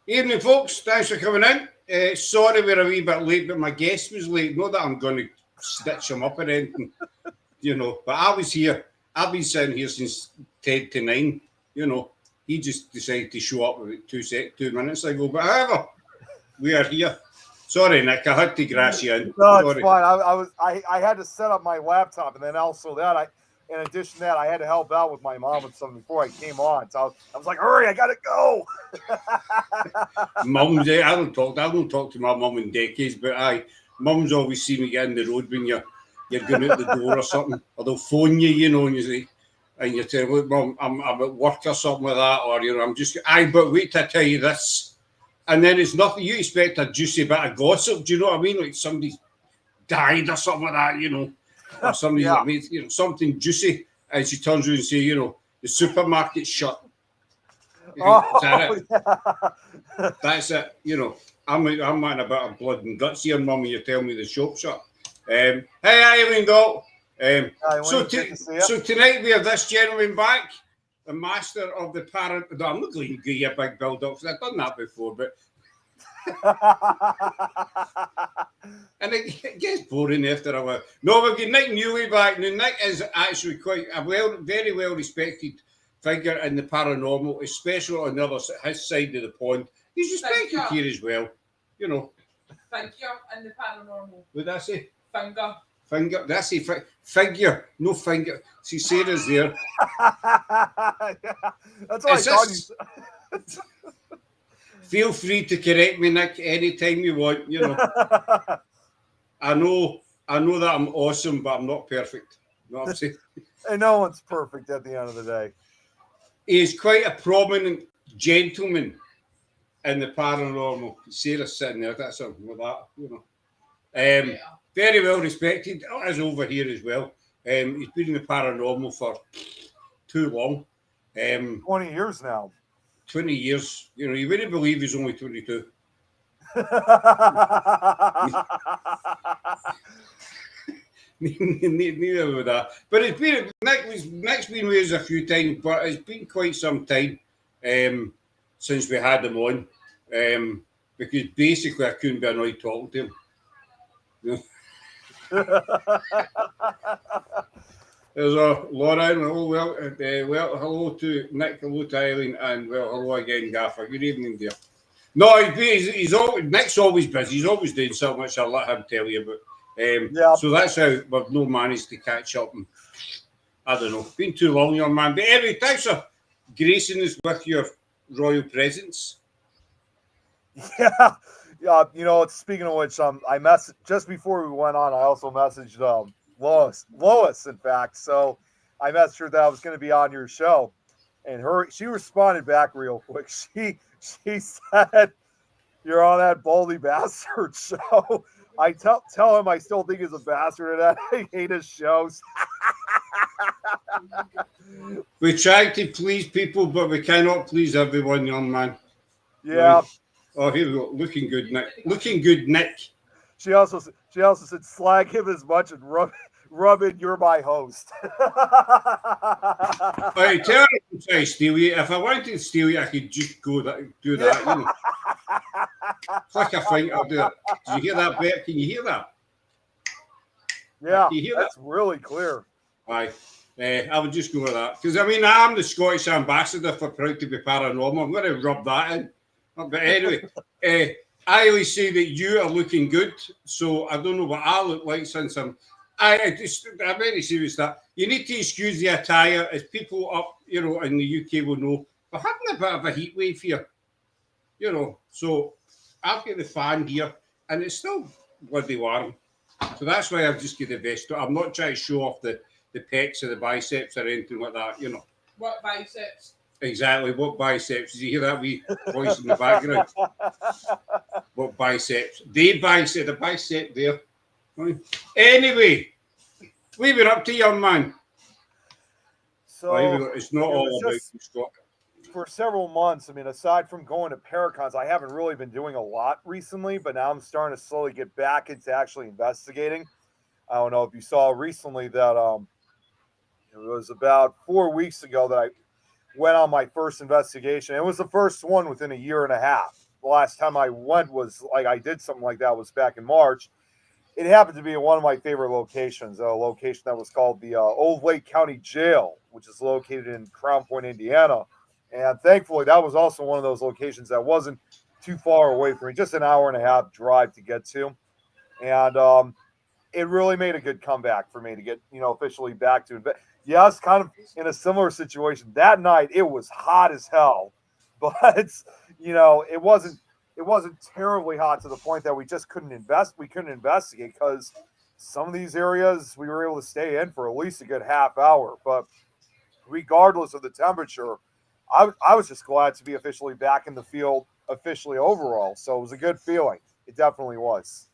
Evening, folks. Thanks for coming in. Sorry we're a wee bit late, but my guest was late. Not that I'm going to stitch him up or anything, but I was here. I've been sitting here since 10 to 9, He just decided to show up about 2 minutes ago. But however, we are here. Sorry, Nick, I had to grass you in. No, it's Sorry. fine. I had to set up my laptop, and then also in addition to that, I had to help out with my mom with something before I came on. So I was like, hurry, I gotta go. Mum's, I don't talk to my mum in decades, but mum's always see me get in the road when you're going out the door or something, or they'll phone you, and you say, and you tell, look, mum, I'm at work or something like that, or I'm just, but wait till I tell you this, and then it's nothing. You expect a juicy bit of gossip, do you know what I mean? Like somebody's died or something like that, or somebody's, Yeah. something juicy, and she turns around and say, the supermarket's shut. Oh, Is that it? yeah. That's it. I'm wanting a bit of blood and guts here, Mum, and you tell me the shop's shut. Hey, Eileen Doll. So tonight we have this gentleman back, the master of the Paranormal. No, I'm not going to give you a big build-up, because I've done that before, but and it gets boring after a while. No, we've got Nick Mulae back. Now, Nick is actually quite a very well respected figure in the paranormal, especially on the other his side of the pond. He's respected here as well, Figure in the paranormal. What did I say? Finger. That's a figure, no finger. See, Sarah's there. That's what I thought you. Feel free to correct me, Nick, anytime you want. I know that I'm awesome, but I'm not perfect. You know what I'm saying? And no one's perfect at the end of the day. He is quite a prominent gentleman in the paranormal. Sarah's sitting there, that's something with that, Very well respected, as over here as well. He's been in the paranormal for too long. 20 years now. 20 years. You wouldn't believe he's only 22. Neither with that. But it's been Nick's been with us a few times, but it's been quite some time since we had him on. Because basically I couldn't be annoyed talking to him. There's a Laura, hello to Nick, hello to Eileen, and hello again, Gaffer. Good evening, dear. No, Nick's always busy. He's always doing so much. I'll let him tell you about. So that's how we've no managed to catch up. And I don't know, been too long, young man. But anyway, thanks for gracing us with your royal presence. Yeah. Speaking of which, I messaged just before we went on. I also messaged Lois, in fact. So I messaged her that I was going to be on your show, and she responded back real quick. She said, "You're on that Baldy Bastard show." I tell him I still think he's a bastard, and I hate his shows. We try to please people, but we cannot please everyone, young man. Yeah. Oh, here we go. Looking good, Nick. Looking good, Nick. She also said, "Slag him as much and rub it. You're my host." Hey, tell her to try to steal you. If I wanted to steal you, I could just do that. Click a finger, I'll do it. Did you hear that, Bert? Can you hear that? Yeah, that's really clear. Aye. I would just go with that. Because, I'm the Scottish ambassador for Proud to be Paranormal. I'm going to rub that in. But anyway, I always say that you are looking good. So I don't know what I look like since I'm very serious that. You need to excuse the attire, as people up, in the UK will know. We're having a bit of a heat wave here. So I've got the fan here, and it's still bloody warm. So that's why I've just got the vest. I'm not trying to show off the pecs or the biceps or anything like that, What biceps? Exactly, what biceps? Did you hear that wee voice in the background? What biceps? The bicep there. Anyway, leave it up to young man. So it's not all about Scott. For several months, aside from going to Paracons, I haven't really been doing a lot recently, but now I'm starting to slowly get back into actually investigating. I don't know if you saw recently that it was about 4 weeks ago that I went on my first investigation. It was the first one within a year and a half. the last time I went was like I did something like that was back in March. It happened to be in one of my favorite locations, a location that was called the Old Lake County Jail, which is located in Crown Point, Indiana. And thankfully, that was also one of those locations that wasn't too far away from me, just an hour and a half drive to get to. And it really made a good comeback for me to get, officially back to it. But yes, kind of in a similar situation. That night, it was hot as hell, but it wasn't terribly hot to the point that we just couldn't investigate because some of these areas we were able to stay in for at least a good half hour. But regardless of the temperature, I was just glad to be officially back in the field, officially overall. So it was a good feeling. It definitely was.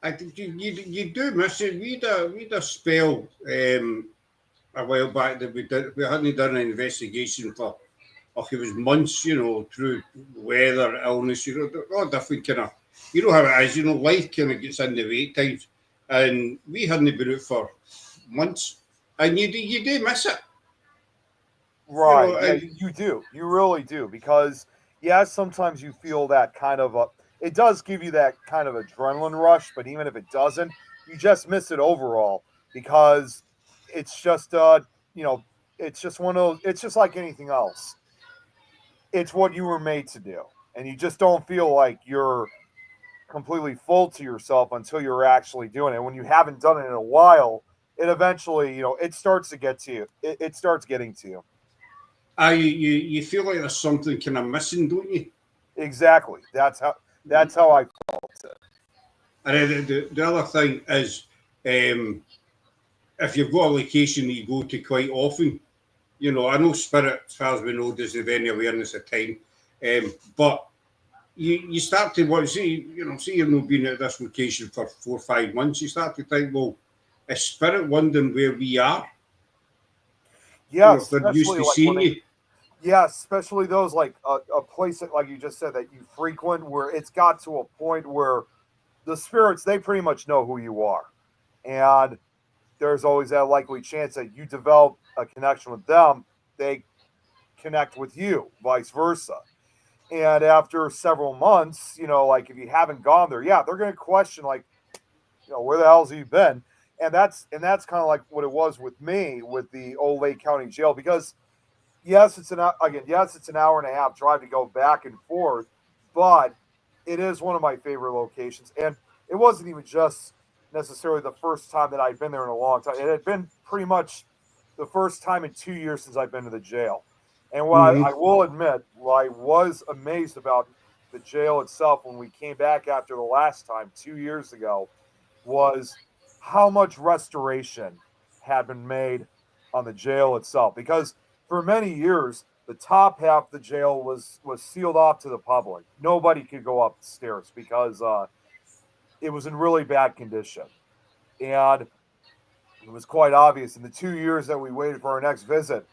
I think you do miss it. We'd a spell a while back that we hadn't done an investigation for, it was months, through weather, illness, all different kind of, how it is, life kind of gets in the way at times, and we hadn't been out for months, and you do miss it. Right. You do. You really do. Because, sometimes you feel that kind of it does give you that kind of adrenaline rush, but even if it doesn't, you just miss it overall because it's just, it's just one of those, it's just like anything else. It's what you were made to do. And you just don't feel like you're completely full to yourself until you're actually doing it. When you haven't done it in a while, it eventually, it starts to get to you. It starts getting to you. You feel like there's something kind of missing, don't you? Exactly. That's how I felt it. And then the other thing is, if you've got a location that you go to quite often, I know Spirit, as far as we know, doesn't have any awareness of time, but you start to say you've not been at this location for 4 or 5 months, you start to think, well, is Spirit wondering where we are? Yeah, if they're used to seeing you. Yeah, especially those like a place that, like you just said, that you frequent, where it's got to a point where the spirits, they pretty much know who you are, and there's always that likely chance that you develop a connection with them, they connect with you, vice versa. And after several months, like if you haven't gone there, they're going to question like, where the hell's he been? And that's kind of like what it was with me with the Old Lake County Jail, because yes, it's an hour and a half drive to go back and forth, but it is one of my favorite locations. And it wasn't even just necessarily the first time that I'd been there in a long time. It had been pretty much the first time in 2 years since I've been to the jail. And what I will admit, what I was amazed about the jail itself when we came back after the last time 2 years ago was how much restoration had been made on the jail itself. Because for many years, the top half of the jail was sealed off to the public. Nobody could go upstairs because it was in really bad condition. And it was quite obvious in the 2 years that we waited for our next visit,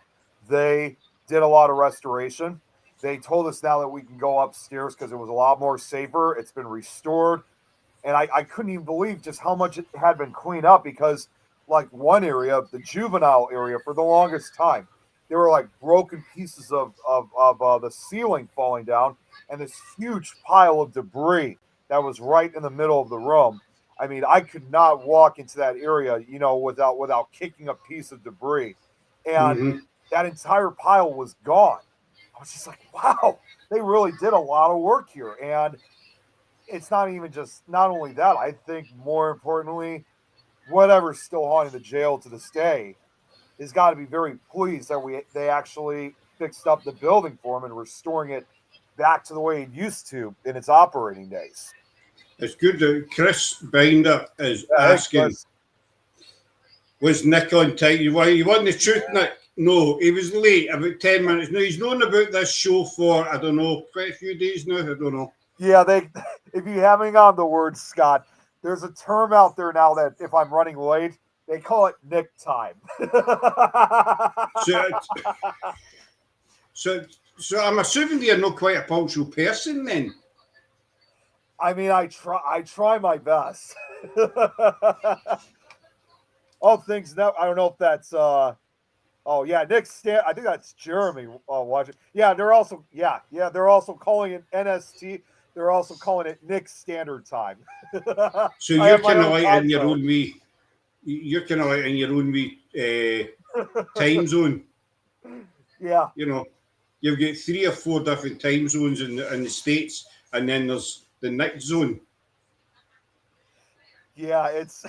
they did a lot of restoration. They told us now that we can go upstairs because it was a lot more safer. It's been restored. And I couldn't even believe just how much it had been cleaned up, because like one area, the juvenile area, for the longest time, there were like broken pieces of the ceiling falling down and this huge pile of debris that was right in the middle of the room. I mean, I could not walk into that area, without kicking a piece of debris. And that entire pile was gone. I was just like, wow, they really did a lot of work here. And it's not only that, I think more importantly, whatever's still haunting the jail to this day has got to be very pleased that they actually fixed up the building for him and restoring it back to the way it used to in its operating days. It's good that Chris Binder is asking, was Nick on time? You want the truth, Nick? No, he was late, about 10 minutes. No, he's known about this show for, I don't know, quite a few days now. I don't know. Yeah, if you haven't gotten the word, Scott, there's a term out there now that if I'm running late, they call it Nick time. So I'm assuming you're not quite a punctual person then. I mean, I try my best. All things that I don't know if that's Nick I think that's Jeremy watching. Yeah, they're also calling it NST. They're also calling it Nick's Standard Time. So you're kind of like in your own wee. You're kind of like in your own wee time zone. Yeah. You know, you've got 3 or 4 different time zones in the States, and then there's the next zone. Yeah, it's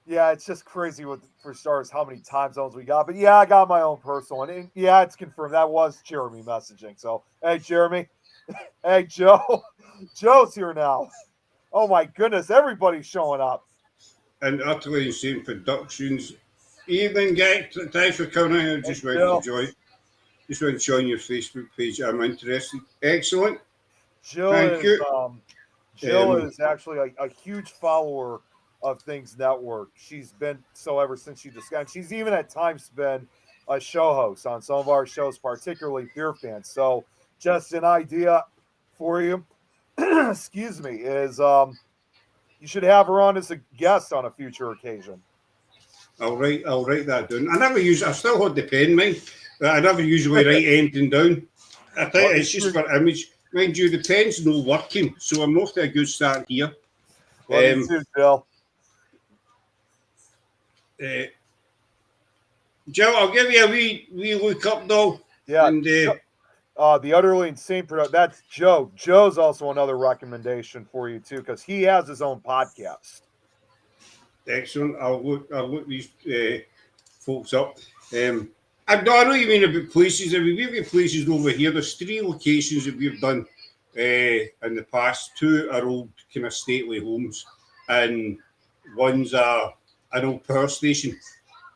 yeah, it's just crazy for starters how many time zones we got. But yeah, I got my own personal one. And yeah, it's confirmed. That was Jeremy messaging. So hey, Jeremy. Hey, Joe. Joe's here now. Oh my goodness, everybody's showing up. And Utterly Insane Productions. Evening, guys. Thanks for coming in. I just went to join your Facebook page. I'm interested. Excellent. Thank you. Jill is actually a huge follower of Things Network. She's been so ever since she discovered. She's even at times been a show host on some of our shows, particularly Beer Fans. So just an idea for you, excuse me, is you should have her on as a guest on a future occasion. I'll write that down. I still hold the pen, mate. I never usually write anything down. I think it's just for image. Mind you, the pen's not working, so I'm off to a good start here. Love you too, Jill. Jill, I'll give you a wee look up though. Yeah. And, the Utterly Insane product. That's Joe. Joe's also another recommendation for you too, because he has his own podcast. Excellent. I'll look these folks up. I know you mean about places. I mean, we've got places over here. There's 3 locations that we've done in the past. 2 are old kind of stately homes, and one's an old power station.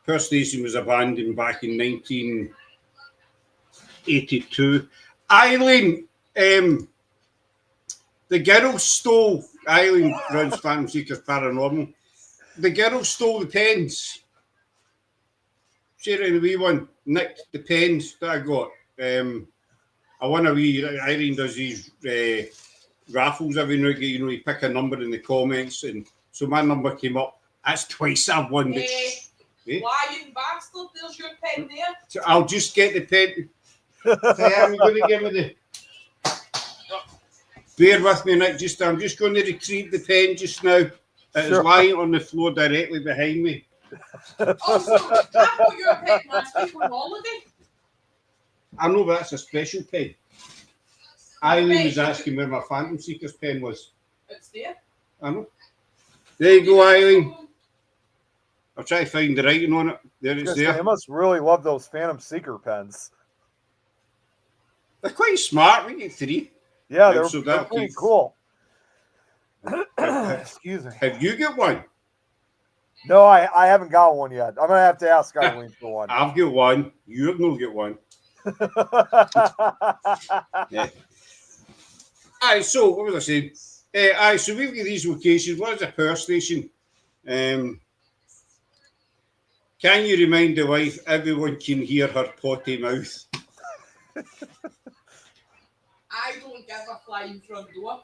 Power station was abandoned back in 1982. Eileen, the girls stole. Eileen runs Phantom Seekers Paranormal. The girls stole the pens. Sharing the wee one, nicked the pens that I got. I won a wee. Irene does these raffles every now and again. You know, you pick a number in the comments, and so my number came up. That's twice I've won. Lying bastard, there's your pen there. So I'll just get the pen. I'm going to give me the. Bear with me, Nick. I'm just going to retrieve the pen just now. It is lying on the floor directly behind me. Also, I got your pen last week on holiday. I know, but that's a special pen. Eileen was asking where my Phantom Seekers pen was. It's there. I know. There you go, Eileen. I'll try to find the writing on it. There it's there. You must really love those Phantom Seeker pens. They're quite smart. We get 3. Yeah, they're pretty cool. Excuse me. Have you got one? No, I haven't got one yet. I'm gonna have to ask Eileen for one. I've got one. You've not got one. Yeah. Aye, so what was I saying? Aye, so we've got these locations. One is a power station. Can you remind the wife everyone can hear her potty mouth? I don't give a flying front door.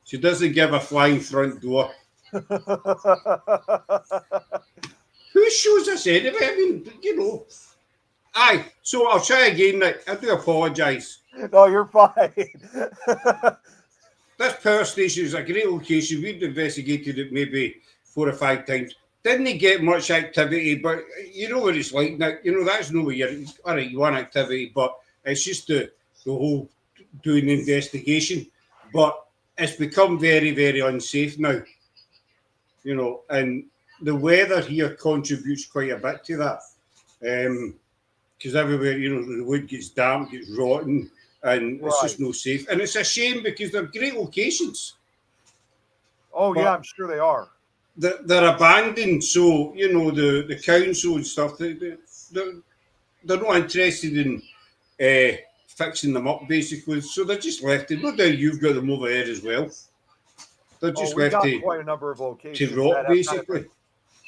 She doesn't give a flying front door. Who shows this anyway? I mean, you know. Aye, so I'll try again, Nick. I do apologise. No, you're fine. This power station is a great location. We've investigated it maybe 4 or 5 times. Didn't get much activity, but you know what it's like, Nick. You know, that's no way you're all right, you want activity, but it's just the whole doing the investigation. But it's become very, very unsafe now. You know, and the weather here contributes quite a bit to that. Because everywhere, you know, the wood gets damp, gets rotten, and it's just no safe. And it's a shame because they're great locations. Oh, but yeah, I'm sure they are. They're abandoned, so, you know, the council and stuff, they're not interested in fixing them up, basically. So they're just left. No doubt you've got them over there as well. They're just left to quite a number of locations to rot, basically.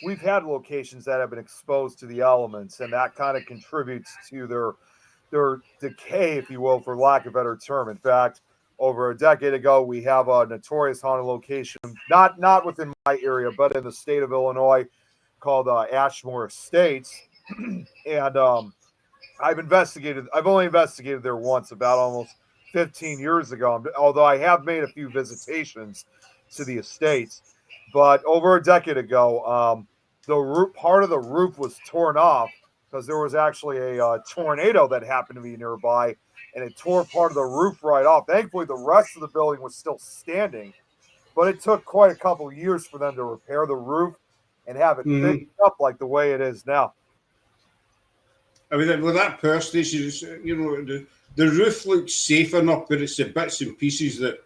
We've had locations that have been exposed to the elements, and that kind of contributes to their decay, if you will, for lack of a better term. In fact, over a decade ago, we have a notorious haunted location, not within my area, but in the state of Illinois, called Ashmore Estates. And I've only investigated there once about almost 15 years ago. Although I have made a few visitations to the estates, but over a decade ago, the roof, part of the roof was torn off because there was actually a tornado that happened to be nearby, and it tore part of the roof right off. Thankfully, the rest of the building was still standing, but it took quite a couple of years for them to repair the roof and have it fixed up like the way it is now. I mean, with that power station, the roof looks safe enough, but it's the bits and pieces that,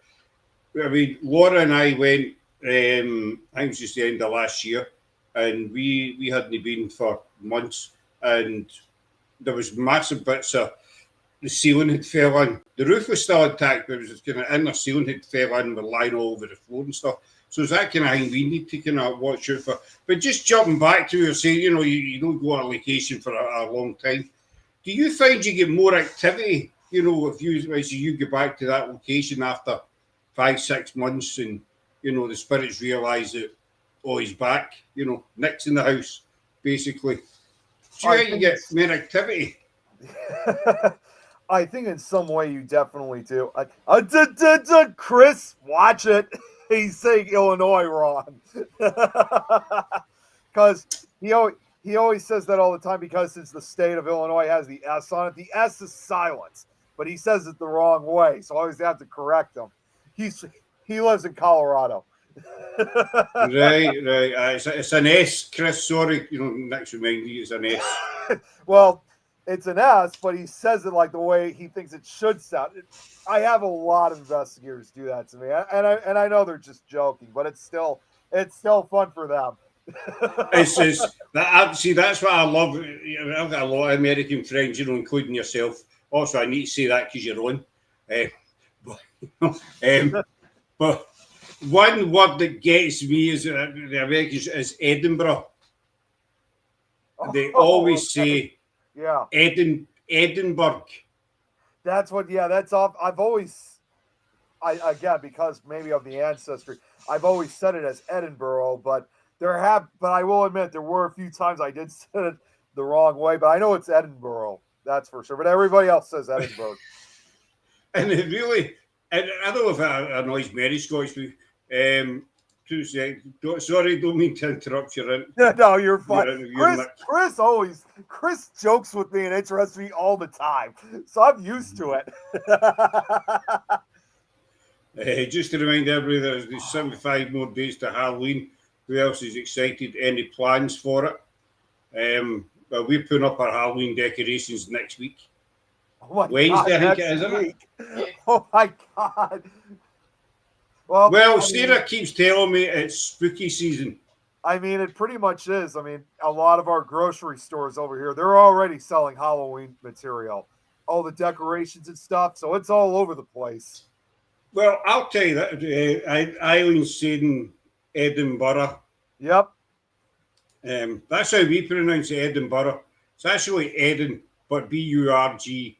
I mean, Laura and I went, I think it was just the end of last year, and we hadn't been for months, and there was massive bits of the ceiling had fell in. The roof was still intact, but it was just kind of inner ceiling had fell in with lying all over the floor and stuff. So it's that kind of thing we need to kind of watch out for. But just jumping back to you, saying, you don't go on location for a long time. Do you find you get more activity, as you go back to that location after 5-6 months and, the spirits realise that, oh, he's back, Nick's in the house, basically. Do you think you get more activity? I think in some way you definitely do. Chris, watch it. He's saying Illinois wrong. Because he always says that all the time because since the state of Illinois has the S on it. The S is silence, but he says it the wrong way. So I always have to correct him. He lives in Colorado. Right. It's an S, Chris. Sorry, next remind you it's an S. Well, it's an S, but he says it like the way he thinks it should sound. I have a lot of investigators do that to me, and I know they're just joking, but it's still fun for them. It's just that's what I love. I've got a lot of American friends, including yourself. Also, I need to say that because you're on. But one word that gets me is the Americans is Edinburgh. They always say, yeah, Edinburgh. That's what. Yeah, that's off. I've always, again because maybe of the ancestry, I've always said it as Edinburgh, but I will admit there were a few times I did say it the wrong way, but I know it's Edinburgh. That's for sure. But everybody else says Edinburgh. And it really, and I don't know if that annoys many Scottish people. 2 seconds. Sorry, don't mean to interrupt you. No, you're fine. Chris jokes with me and interests me all the time, so I'm used to it. Just to remind everybody, there's 75 more days to Halloween. Who else is excited? Any plans for it? Well, we're putting up our Halloween decorations next week. Oh my Wednesday, God, I think it is, isn't it? Oh my God. Well, Sarah keeps telling me it's spooky season. I mean, it pretty much is. I mean, a lot of our grocery stores over here, they're already selling Halloween material, all the decorations and stuff. So it's all over the place. Well, I'll tell you that. Eileen's saying Edinburgh. Yep. That's how we pronounce it, Edinburgh. It's actually Eden, but B-U-R-G-H.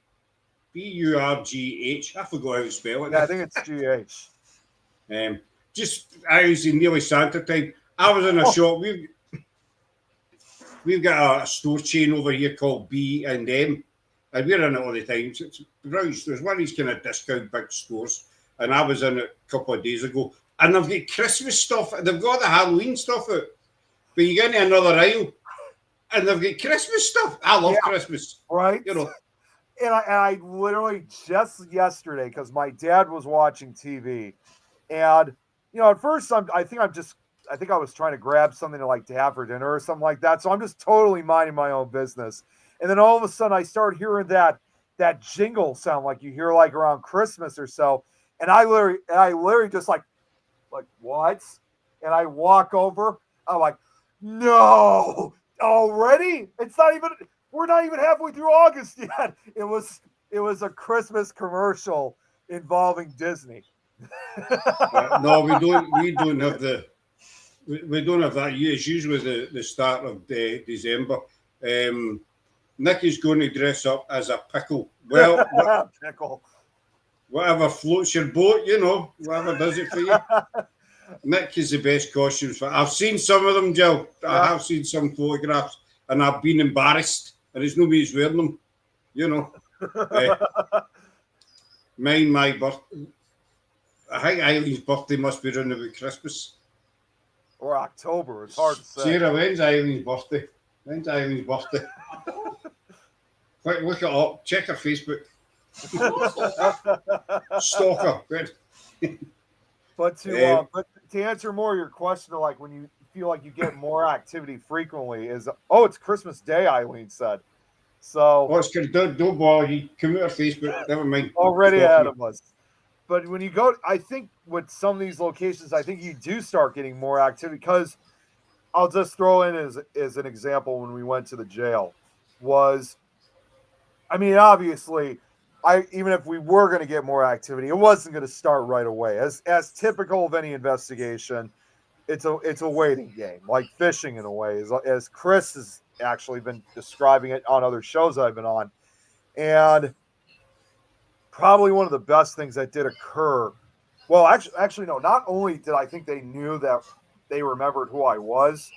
I forgot how to spell it. Yeah, I think it's G-H. I was in nearly Santa time. I was in a shop. We've got a store chain over here called B&M, and we're in it all the time. It's there's one of these kind of discount big stores, and I was in it a couple of days ago, and they've got Christmas stuff. They've got the Halloween stuff out, but you get into another aisle, and they've got Christmas stuff. I love Christmas, right? And I literally just yesterday, because my dad was watching TV. And, at first I think I was trying to grab something to have for dinner or something like that. So I'm just totally minding my own business. And then all of a sudden I start hearing that jingle sound like you hear around Christmas or so. And I literally just like what? And I walk over. I'm like, no, already? We're not even halfway through August yet. It was a Christmas commercial involving Disney. No, we don't have that. It's usually the start of December. Nick is going to dress up as a pickle. Well, pickle. Whatever floats your boat, whatever does it for you. Nick is the best costumes for. I've seen some of them, Jill. I have seen some photographs, and I've been embarrassed, and it's nobody's wearing them. My birthday. I think Eileen's birthday must be around about Christmas. or October. It's hard to say. Sarah, when's Eileen's birthday? When's Eileen's birthday? Quick, look it up. Check her Facebook. Stalker. Good. But to answer more of your question, like when you feel like you get more activity frequently, is it's Christmas Day, Eileen said. So Oh, it's good. Don't bother. You come out of Facebook. Never mind. already Stop ahead me. of us. But when you go, I think with some of these locations, I think you do start getting more activity because I'll just throw in as an example when we went to the jail was, I mean, obviously, even if we were going to get more activity, it wasn't going to start right away. As typical of any investigation, it's a waiting game, like fishing in a way, as Chris has actually been describing it on other shows I've been on. And probably one of the best things that did occur. Well, actually, no. Not only did I think they knew that they remembered who I was,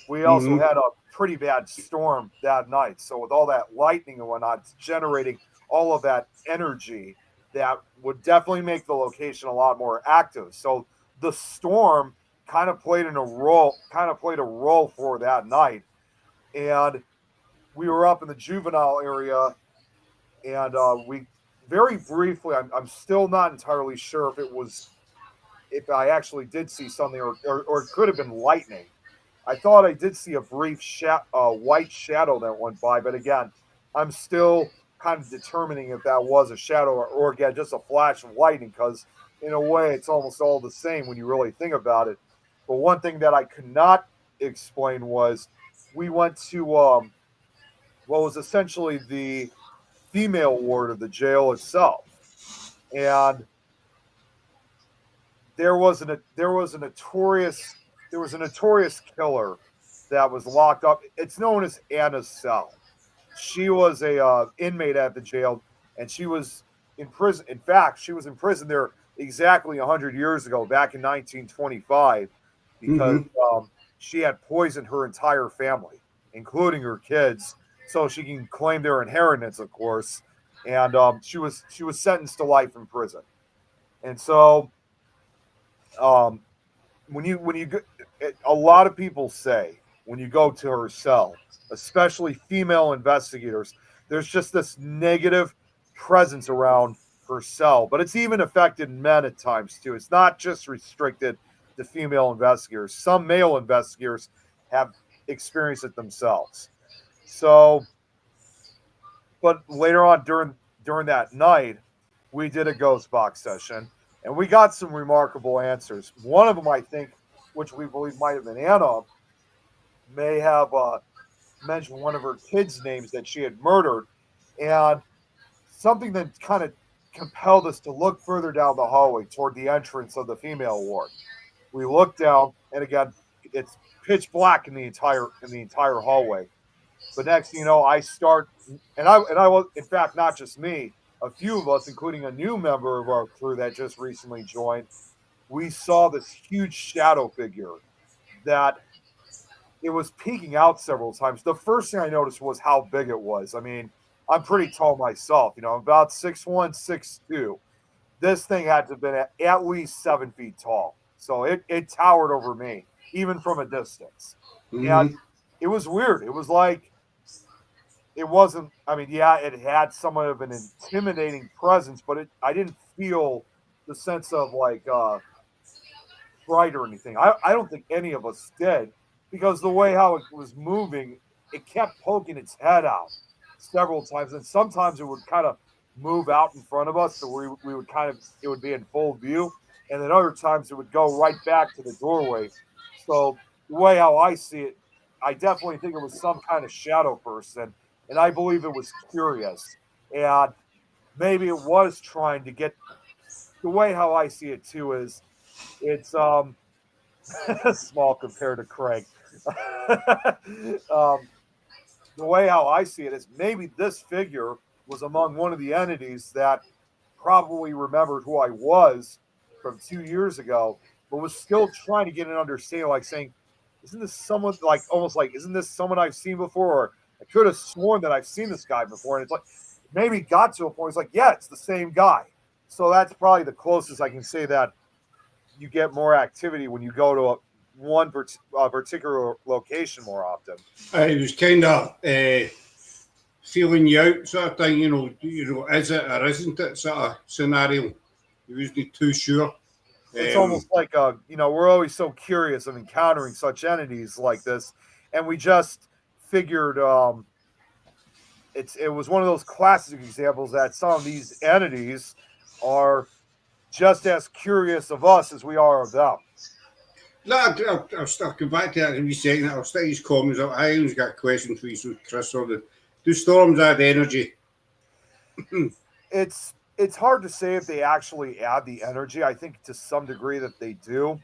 we also had a pretty bad storm that night. So with all that lightning and whatnot, it's generating all of that energy that would definitely make the location a lot more active. So the storm kind of played a role for that night. And we were up in the juvenile area, and we very briefly, I'm still not entirely sure if I actually did see something or it could have been lightning. I thought I did see a brief white shadow that went by, but again, I'm still kind of determining if that was a shadow or again, just a flash of lightning, because in a way, it's almost all the same when you really think about it. But one thing that I could not explain was we went to what was essentially the female ward of the jail itself, and there was a notorious killer that was locked up. It's known as Anna's cell. She was a inmate at the jail, and she was in prison. In fact, she was in prison there exactly 100 years ago, back in 1925, because she had poisoned her entire family, including her kids, so she can claim their inheritance, of course. And she was sentenced to life in prison. And so when you go, a lot of people say when you go to her cell, especially female investigators, there's just this negative presence around her cell. But it's even affected men at times too. It's not just restricted to female investigators. Some male investigators have experienced it themselves. So, but later on during that night, we did a ghost box session, and we got some remarkable answers. One of them, I think, which we believe might have been Anna, may have mentioned one of her kids' names that she had murdered, and something that kind of compelled us to look further down the hallway toward the entrance of the female ward. We looked down, and again, it's pitch black in the entire hallway. But next thing you know, I start, and I was, in fact, not just me, a few of us, including a new member of our crew that just recently joined, we saw this huge shadow figure that it was peeking out several times. The first thing I noticed was how big it was. I mean, I'm pretty tall myself, about 6'1", 6'2". This thing had to have been at least 7 feet tall. So it towered over me, even from a distance. And it was weird. It was like, it wasn't, I mean, yeah, it had somewhat of an intimidating presence, but I didn't feel the sense of like fright or anything. I don't think any of us did, because the way how it was moving, it kept poking its head out several times, and sometimes it would kind of move out in front of us, so we would it would be in full view, and then other times it would go right back to the doorway. So the way how I see it, I definitely think it was some kind of shadow person, and I believe it was curious, and maybe it was trying to get. The way how I see it too is, it's small compared to Craig. The way how I see it is maybe this figure was among one of the entities that probably remembered who I was from 2 years ago, but was still trying to get an understanding, like saying, isn't this someone, like almost like, isn't this someone I've seen before? Or I could have sworn that I've seen this guy before. And it's like, maybe got to a point, it's like, yeah, it's the same guy. so that's probably the closest I can say that you get more activity when you go to one particular location more often. It was kind of feeling you out sort of thing, is it or isn't it sort of scenario. You wasn't too sure. It's almost like we're always so curious of encountering such entities like this, and we just figured it was one of those classic examples that some of these entities are just as curious of us as we are of them. No, I'll come back to that in a second. I'll stick these comments up. I always got a question for you, so Chris. Do storms add energy? It's hard to say if they actually add the energy. I think to some degree that they do,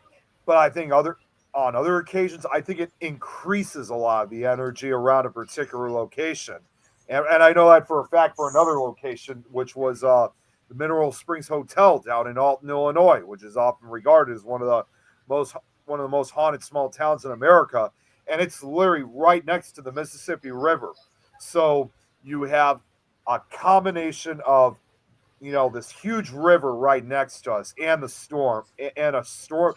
but I think on other occasions, I think it increases a lot of the energy around a particular location. And I know that for a fact for another location, which was the Mineral Springs Hotel down in Alton, Illinois, which is often regarded as one of the most haunted small towns in America. And it's literally right next to the Mississippi River. So you have a combination of this huge river right next to us and the storm and a storm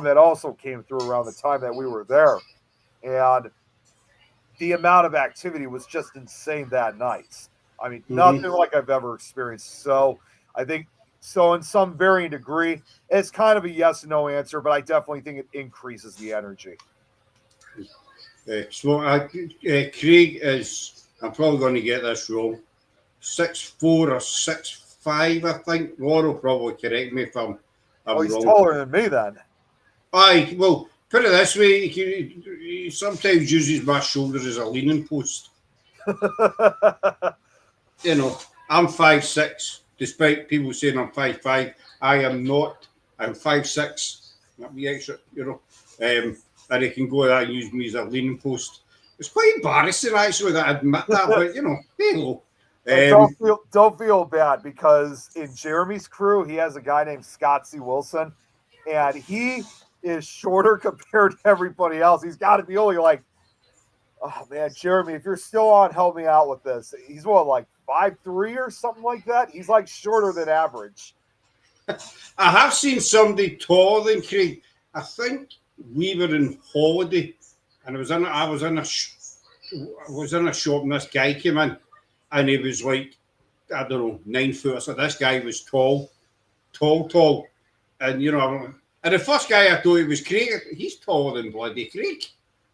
that also came through around the time that we were there. And the amount of activity was just insane that night. I mean, nothing like I've ever experienced. So I think in some varying degree, it's kind of a yes and no answer, but I definitely think it increases the energy. Craig is, I'm probably going to get this wrong, 6'4" or 6'5", I think. Laura will probably correct me if I'm he's wrong. Taller than me then. Aye, well, put it this way, he sometimes uses my shoulders as a leaning post. I'm 5'6", despite people saying I'm 5'5". I am not. I'm 5'6". That'd be extra, and he can go there and use me as a leaning post. It's quite embarrassing, actually, that I admit that, but, hey, Don't feel bad, because in Jeremy's crew, he has a guy named Scott C. Wilson, and he is shorter compared to everybody else. He's got to be only like, oh man, Jeremy, if you're still on, help me out with this. He's like 5'3" or something like that. He's like shorter than average. I have seen somebody taller than Craig. I think we were in holiday, and I was in a shop, and this guy came in, and he was like, I don't know, 9 foot. So this guy was tall, and and the first guy I thought he was Craig. He's taller than bloody Craig.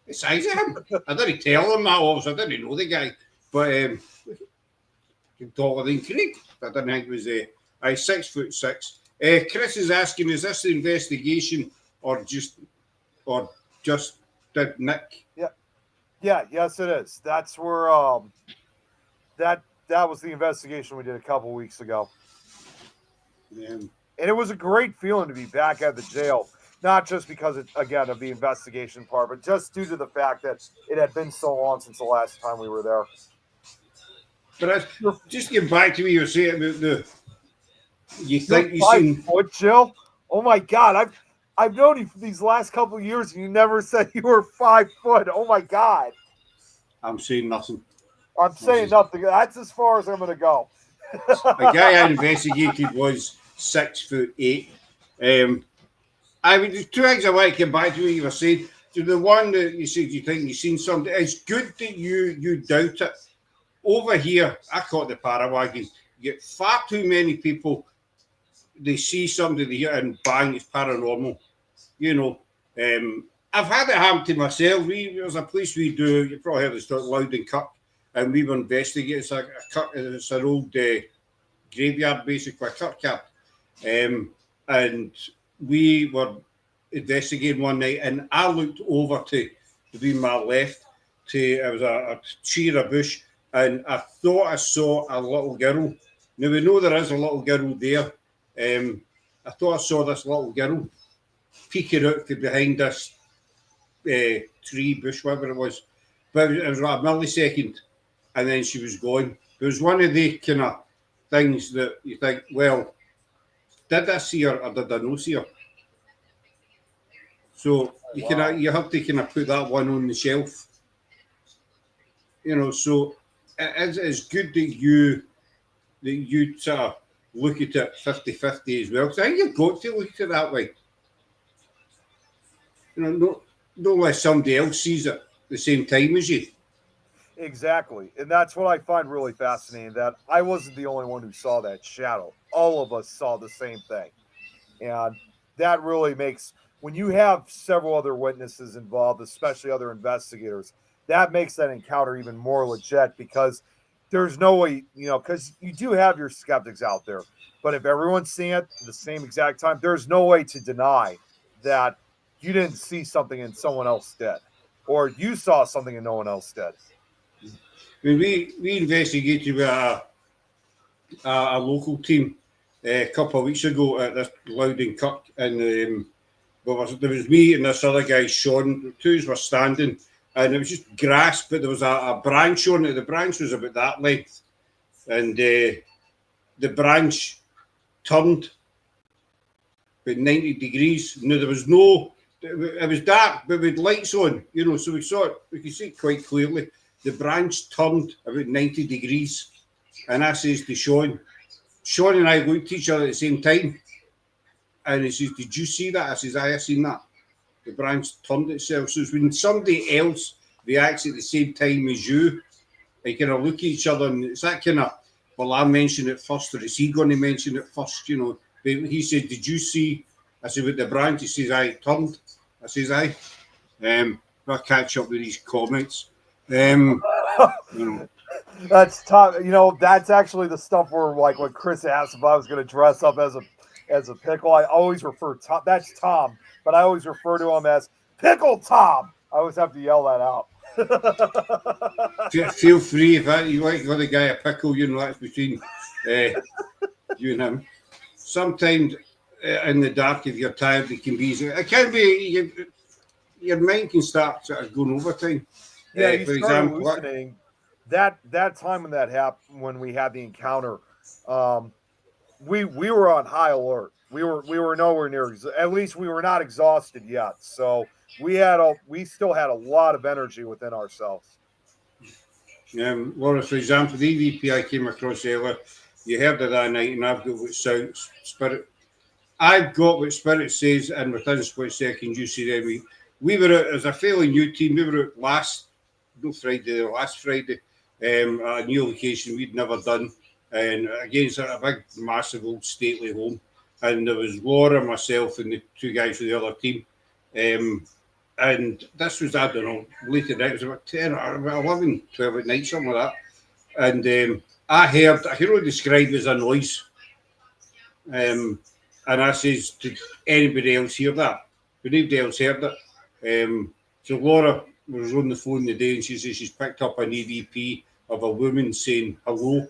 The size of him. I didn't tell him that, obviously. I didn't know the guy, but taller than Craig. I didn't think it was 6'6". Chris is asking, is this the investigation or just did Nick? Yes, it is. That's where that was the investigation we did a couple weeks ago. And it was a great feeling to be back at the jail, not just because again of the investigation part, but just due to the fact that it had been so long since the last time we were there. But just getting back to what you were saying about you think you've seen foot, Jill? Oh my God, I've known you for these last couple of years, and you never said you were 5 foot. Oh my God. I'm saying nothing. I'm saying nothing. That's as far as I'm going to go. The guy I investigated was 6'8". I mean, there's two things I want to come back to what you were saying. So the one that you said you think you've seen something, it's good that you doubt it. Over here, I caught the parawagon. You get far too many people, they see somebody and bang, it's paranormal. I've had it happen to myself. There's a place we do, you probably heard this talk, Loudon Kirk, and we were investigating. It's an old graveyard, basically, a kirkyard. And we were investigating one night, and I looked over to my left, it was a tree or a bush, and I thought I saw a little girl. Now, we know there is a little girl there. I thought I saw this little girl peeking out from behind this tree, bush, whatever it was. But it was like a millisecond, and then she was gone. It was one of the kind of things that you think, well, did I see her or did I not see her? So you have to kind of put that one on the shelf. So it's good that you sort of look at it 50-50 as well. Because I think you've got to look at it that way. No unless somebody else sees it the same time as you. Exactly. And that's what I find really fascinating, that I wasn't the only one who saw that shadow. All of us saw the same thing. And that really makes, when you have several other witnesses involved, especially other investigators, that makes that encounter even more legit, because there's no way, because you do have your skeptics out there. But if everyone's seeing it at the same exact time, there's no way to deny that you didn't see something and someone else did, or you saw something and no one else did. I mean, we investigated with a local team a couple of weeks ago at this Loudon Kirk, and there was me and this other guy, Sean. The two were standing, and it was just grass, but there was a branch on it. The branch was about that length, and the branch turned about 90 degrees. Now, there was no, it was dark, but with lights on, so we saw it, we could see it quite clearly. The branch turned about 90 degrees. And I says to Sean and I looked at each other at the same time. And he says, "Did you see that?" I says, "I seen that. The branch turned itself." So it's when somebody else reacts at the same time as you, they kind of look at each other, and it's that kind of, well, I mentioned it first, or is he going to mention it first? But he said, "Did you see?" I said, "With the branch." He says, "I turned." I says, "Aye." I'll catch up with these comments. That's tough. That's actually the stuff where, like, when Chris asked if I was going to dress up as a pickle, I always refer to that's Tom, but I always refer to him as Pickle Tom. I always have to yell that out. Feel free if you like the other guy a pickle. That's between you and him. Sometimes in the dark, if you're tired, it can be easy. It can be your mind can start sort of going overtime. Yeah, you start hallucinating. That time when that happened, when we had the encounter, we were on high alert. We were nowhere near. At least we were not exhausted yet. So we still had a lot of energy within ourselves. Laura, for example, the EVP I came across earlier, you heard of that night, and I've got what spirit. I've got what spirit says, and within a split second, you see them. We were out as a fairly new team. We were out last Friday, at a new location we'd never done, and against a big, massive old stately home. And there was Laura, myself, and the two guys from the other team. And this was, I don't know, late at night. It was about 10 or about 11, 12 at night, something like that. And I can only describe it as a noise. And I says, "Did anybody else hear that?" But nobody else heard it. So Laura was on the phone the day, and she says she's picked up an EVP of a woman saying hello.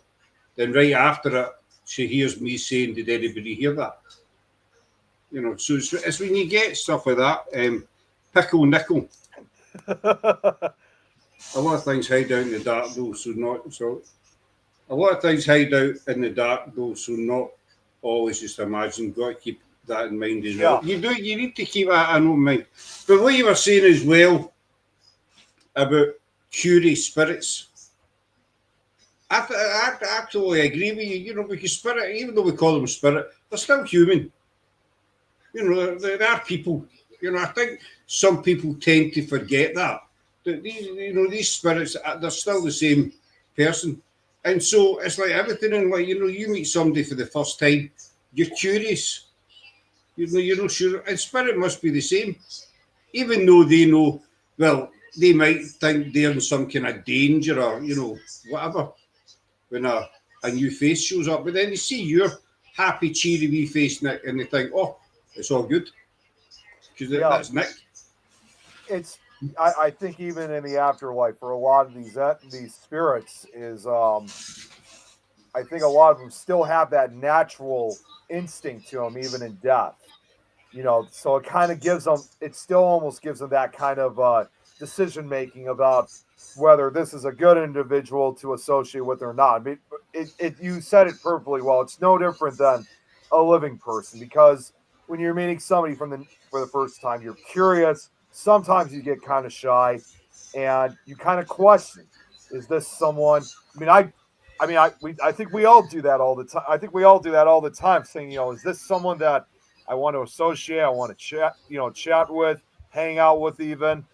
Then right after it, she hears me saying, "Did anybody hear that?" So it's when you get stuff like that. Pickle nickel. A lot of things hide out in the dark, though, a lot of things hide out in the dark, though, so not always just imagine. Got to keep that in mind as well. You need to keep that in mind. But what you were saying as well about curious spirits, I totally agree with you. Because spirit, even though we call them spirit, they're still human. They are people. I think some people tend to forget that these spirits, they're still the same person. And so it's like everything in life. You meet somebody for the first time, you're curious. You're not sure. And spirit must be the same, even though they know. Well, they might think they're in some kind of danger or whatever when a new face shows up. But then they see your happy, cheery wee face, Nick, and they think, "Oh, it's all good," because that's Nick. I think even in the afterlife, for a lot of these spirits, is I think a lot of them still have that natural instinct to them, even in death. So it kind of gives them. It still almost gives them that kind of decision making about whether this is a good individual to associate with or not. I mean, you said it perfectly well. It's no different than a living person, because when you're meeting somebody for the first time, you're curious. Sometimes you get kind of shy, and you kind of question, is this someone? I mean, I mean, I think we all do that all the time. I think we all do that all the time, saying, is this someone that I want to associate, I want to chat with, hang out with, even,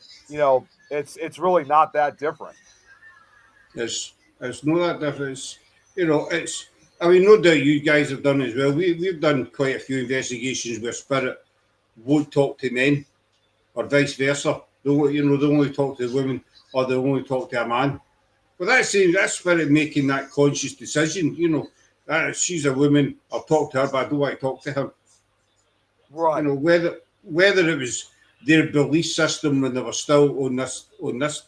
it's really not that different. It's not that different. It's. I mean, no doubt you guys have done as well. We've done quite a few investigations where spirit won't talk to men, or vice versa. They only talk to women, or they only talk to a man. But that's spirit making that conscious decision. She's a woman. I'll talk to her, but I don't want to talk to him. Right. Whether it was their belief system when they were still on this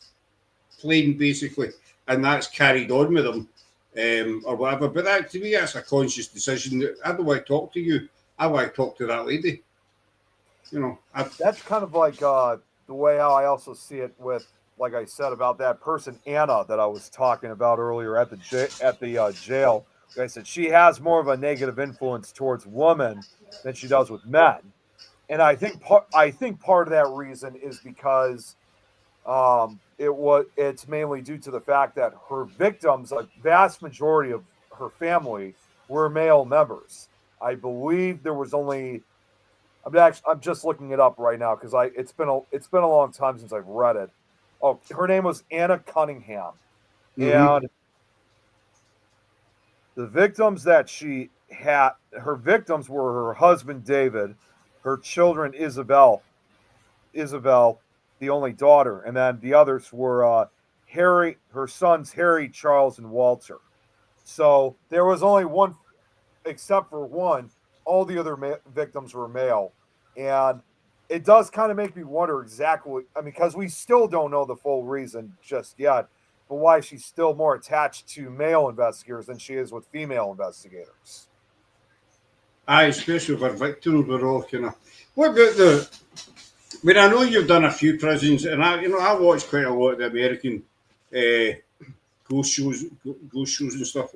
plane, basically, and that's carried on with them, or whatever. But that, to me, that's a conscious decision. I don't want to talk to you. I want to talk to that lady. That's kind of like the way how I also see it with, like I said, about that person Anna that I was talking about earlier at the jail. Like I said, she has more of a negative influence towards women than she does with men, and I think part of that reason is because it's mainly due to the fact that her victims, a vast majority of her family, were male members. I believe there was only. I'm just looking it up right now because it's been a long time since I've read it. Oh, her name was Anna Cunningham, and the victims that she had, her victims were her husband David, her children Isabel, the only daughter, and then the others were Harry, her sons Harry, Charles, and Walter. So there was only one, except for one. All the other victims were male, and it does kind of make me wonder exactly. I mean, because we still don't know the full reason just yet, but why she's still more attached to male investigators than she is with female investigators. Aye, especially for victims, we're all kind of. What about the? I mean, I know you've done a few prisons, and I watch quite a lot of the American ghost shows and stuff.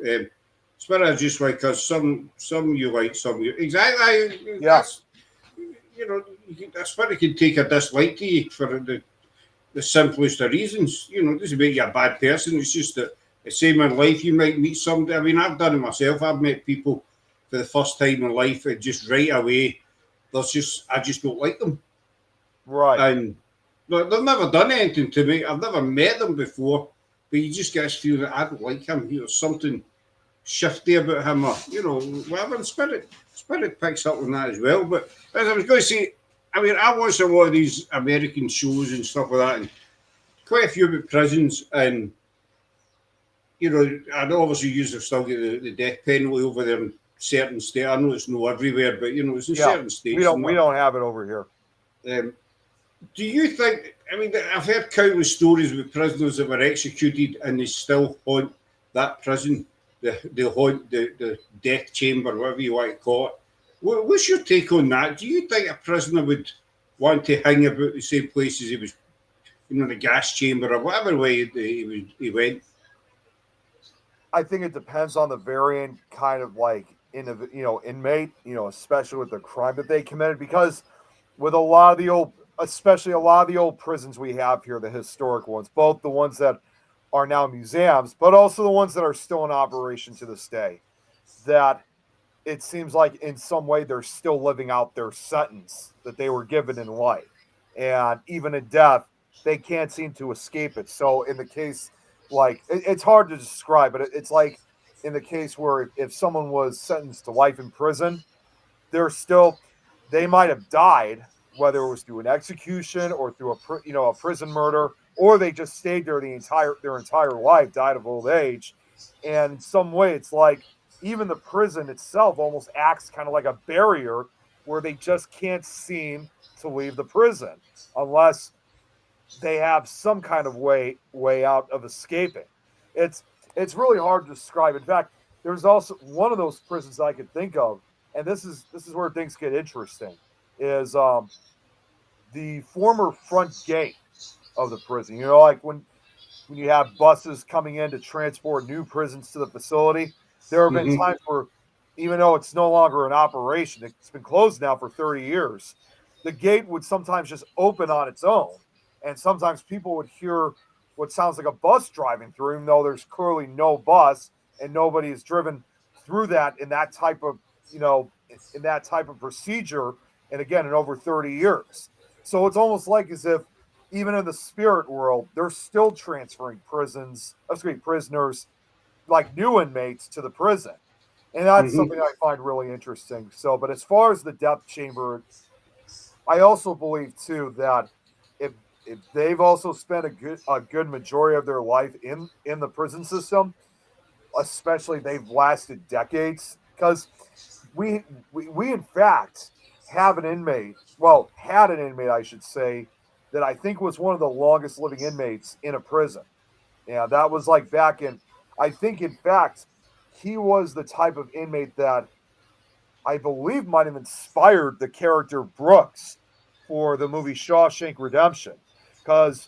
Spirit is just like us. Some you like, some you exactly. Yeah. A spirit can take a dislike to you for the simplest of reasons. It doesn't make you a bad person. It's just that the same in life. You might meet somebody. I mean, I've done it myself. I've met people for the first time in life, and just right away, I just don't like them. Right. And they've never done anything to me. I've never met them before, but you just get this feeling that I don't like him. There's something shifty about him, or whatever. And spirit picks up on that as well. But as I was going to say, I mean, I watch a lot of these American shows and stuff like that, and quite a few about prisons, and I know obviously you have still got the death penalty over there in certain states. I know it's not everywhere, but it's in certain states. We don't have it over here. Do you think? I mean, I've heard countless stories with prisoners that were executed and they still haunt that prison. They haunt the death chamber, whatever you want to call it. What's your take on that? Do you think a prisoner would want to hang about the same place as he was, the gas chamber or whatever way he went? I think it depends on the varying kind of like inmate, especially with the crime that they committed. Because with especially a lot of the old prisons we have here, the historic ones, both the ones that are now museums, but also the ones that are still in operation to this day, that it seems like in some way they're still living out their sentence that they were given in life. And even in death, they can't seem to escape it. So in the case, like, it's hard to describe, but it's like in the case where if someone was sentenced to life in prison, they might have died, whether it was through an execution or through a prison murder, or they just stayed there their entire life, died of old age. And in some way, it's like even the prison itself almost acts kind of like a barrier where they just can't seem to leave the prison unless they have some kind of way out of escaping. It's really hard to describe. In fact, there's also one of those prisons I could think of, and this is where things get interesting, is the former front gate of the prison. Like when you have buses coming in to transport new prisons to the facility, there have been times where, even though it's no longer in operation, it's been closed now for 30 years, the gate would sometimes just open on its own. And sometimes people would hear what sounds like a bus driving through, even though there's clearly no bus. and nobody is driven through that in that type of, in that type of procedure. And again, in over 30 years. So it's almost like as if even in the spirit world, they're still transferring prisoners, like new inmates to the prison. And that's Mm-hmm. something I find really interesting. So, but as far as the death chamber, I also believe too that if if they've also spent a good majority of their life in the prison system, especially they've lasted decades, because we in fact have an inmate, well, had an inmate, I should say, that I think was one of the longest living inmates in a prison. Yeah, that was like back in, I think in fact, he was the type of inmate that I believe might have inspired the character Brooks for the movie Shawshank Redemption. Because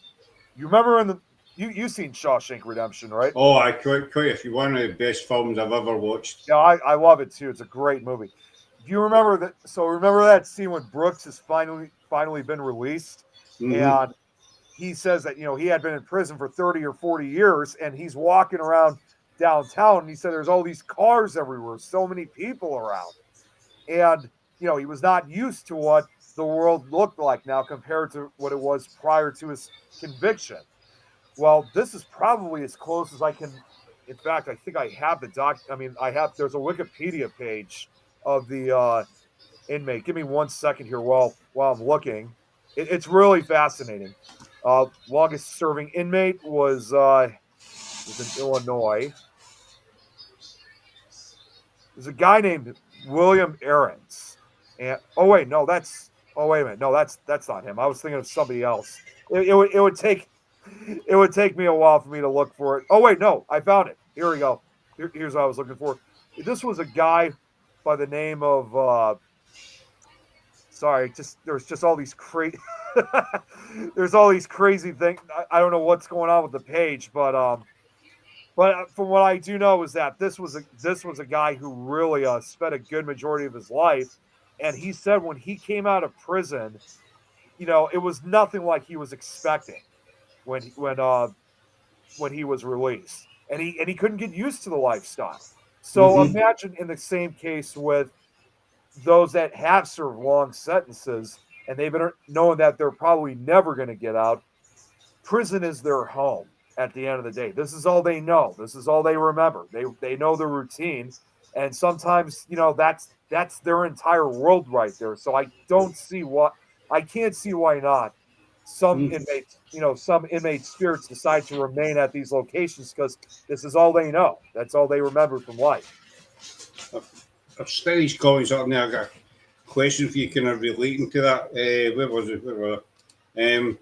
you remember in the you seen Shawshank Redemption, right? Oh, I quite a few. One of the best films I've ever watched. Yeah, I love it too. It's a great movie. Do you remember that? So remember that scene when Brooks has finally been released, Mm-hmm. and he says that he had been in prison for 30 or 40 years, and he's walking around downtown, and he said there's all these cars everywhere, so many people around, and he was not used to what the world looked like now compared to what it was prior to his conviction. Well, this is probably as close as I can. In fact, I think I have the doc. I mean, I have. There's a Wikipedia page of the inmate. Give me 1 second here while I'm looking. It's really fascinating. Longest serving inmate was in Illinois. There's a guy named William Aarons. And oh wait, no, that's oh wait a minute, no, that's not him. I was thinking of somebody else. It would take me a while for me to look for it. Oh wait, no, I found it. Here we go. Here's what I was looking for. This was a guy by the name of sorry, just there's just all these crazy there's all these crazy things. I don't know what's going on with the page, but from what I do know is that this was a guy who really spent a good majority of his life, and he said when he came out of prison, it was nothing like he was expecting when he was released, and he couldn't get used to the lifestyle. So Mm-hmm. imagine in the same case with those that have served long sentences and they've been knowing that they're probably never going to get out. Prison is their home at the end of the day. This is all they know. This is all they remember. They know the routine, and sometimes that's their entire world right there. So I can't see why not. Some inmates spirits decide to remain at these locations because this is all they know. That's all they remember from life. I've studied these comments up there. I got a question for you, kind of relating to that. Where was it? Where were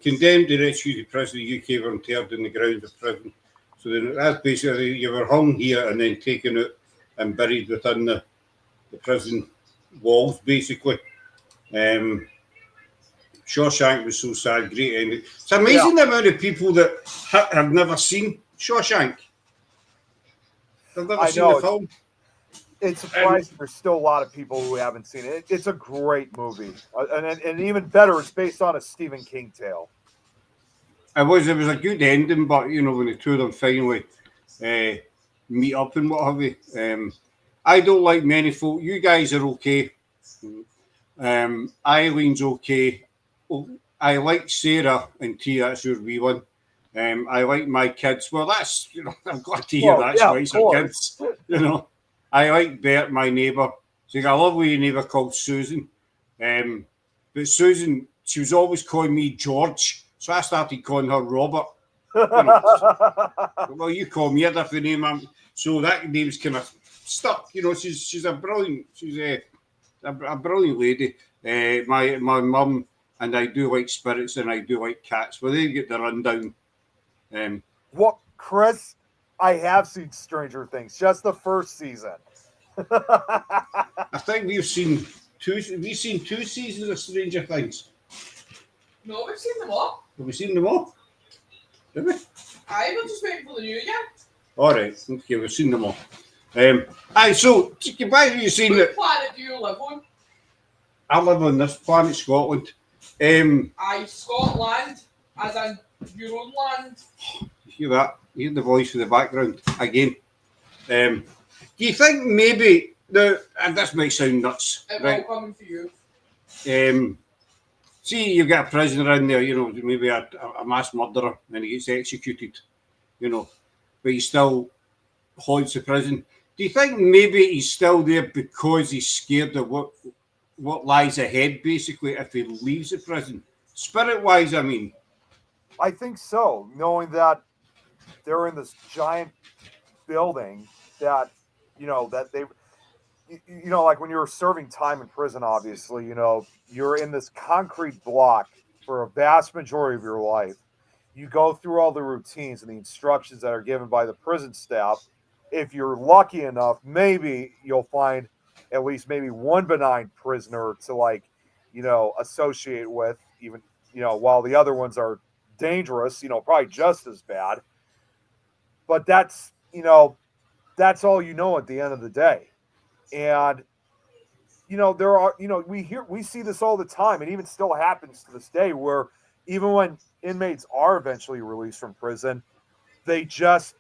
condemned to rescue the prison, the UK were interred in the grounds of prison. So that's basically you were hung here and then taken out and buried within the prison walls, basically. Shawshank was so sad, great ending. It's amazing the amount of people that have never seen Shawshank. They've never seen the film. It's surprising there's still a lot of people who haven't seen it. It's a great movie, and even better, it's based on a Stephen King tale. It was a good ending, but when the two of them finally meet up and what have you. I don't like many folk. You guys are okay. Eileen's okay. I like Sarah and Tia. That's your wee one. I like my kids. Well, that's I've got to hear that's why it's our kids. I like Bert, my neighbour. She's got a lovely neighbour called Susan. But Susan, she was always calling me George, so I started calling her Robert. Well, you call me a different name, so that name's kind of stuck. She's a brilliant, a brilliant lady. My mum and I do like spirits and I do like cats. Well, they get the rundown. What, Chris? I have seen Stranger Things, just the first season. I think we've seen two seasons of Stranger Things. No, we've seen them all. Have we seen them all? Did we? I was just waiting for the new year. All right. Okay, we've seen them all. So why have you seen What it? planet do you live on? I live on this planet, Scotland. Scotland, as in your own land. Hear that? Hear the voice in the background again. Do you think maybe and this might sound nuts, It's right? all coming for you. See, you've got a prisoner in there, maybe a mass murderer, and he gets executed, but he still haunts the prison. Do you think maybe he's still there because he's scared of what lies ahead, basically, if he leaves the prison? Spirit-wise, I mean. I think so, knowing that they're in this giant building that, that they, like when you're serving time in prison, obviously, you're in this concrete block for a vast majority of your life. You go through all the routines and the instructions that are given by the prison staff. If you're lucky enough, maybe you'll find at least maybe one benign prisoner to associate with, even, while the other ones are dangerous, probably just as bad. But that's all at the end of the day. And there are, we see this all the time. It even still happens to this day where even when inmates are eventually released from prison, they just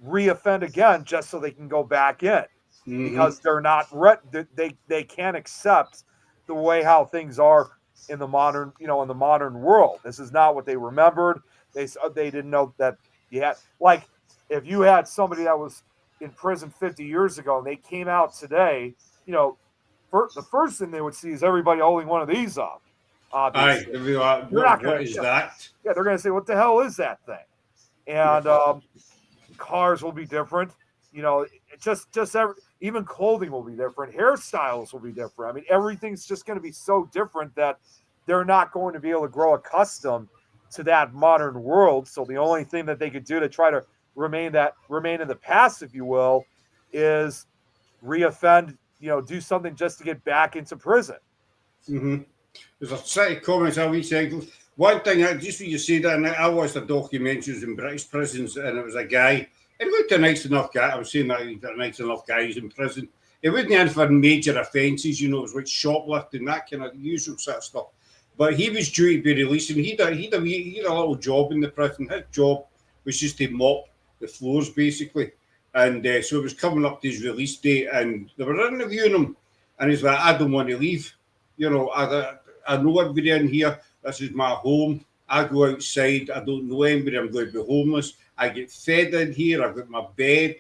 reoffend again just so they can go back in because they're not they can't accept the way how things are in the modern world. This is not what they remembered. They didn't know that like if you had somebody that was in prison 50 years ago and they came out today, the first thing they would see is everybody holding one of these up. Aye, Obviously, they'll be like, they're not what going is to. that? Yeah, they're going to say, "What the hell is that thing?" And cars will be different. Even clothing will be different. Hairstyles will be different. I mean, everything's just going to be so different that they're not going to be able to grow accustomed to that modern world. So the only thing that they could do to try to remain in the past, if you will, is reoffend. Do something just to get back into prison. Mm-hmm. There's a set of comments a wee second. One thing, just when you say that, and I watched a documentaries in British prisons, and it was a guy. He looked a nice enough guy. I was saying that he's a nice enough guy. He's in prison. He wasn't in for major offences, it was like shoplifting, that kind of usual sort of stuff. But he was due to be released, and he had a little job in the prison. His job was just to mop the floors, basically. And so it was coming up to his release date, and they were interviewing him, and he's like, I don't want to leave. I know everybody in here. This is my home. I go outside. I don't know anybody. I'm going to be homeless. I get fed in here. I've got my bed.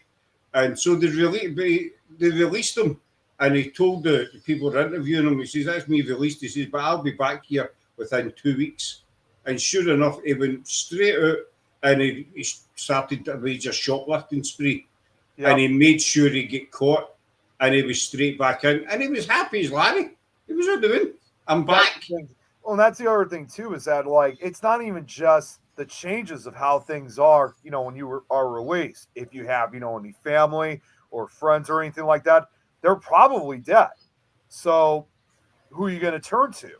And so they released him. And he told the people who were interviewing him, he says, that's me released. He says, but I'll be back here within 2 weeks. And sure enough, he went straight out and he started a major shoplifting spree. Yep. And he made sure he get caught. And he was straight back in. And he was happy as Larry. He was out the win. I'm back. Well, that's the other thing too, is that it's not even just the changes of how things are, when you are released. If you have, any family or friends or anything like that, they're probably dead. So who are you going to turn to?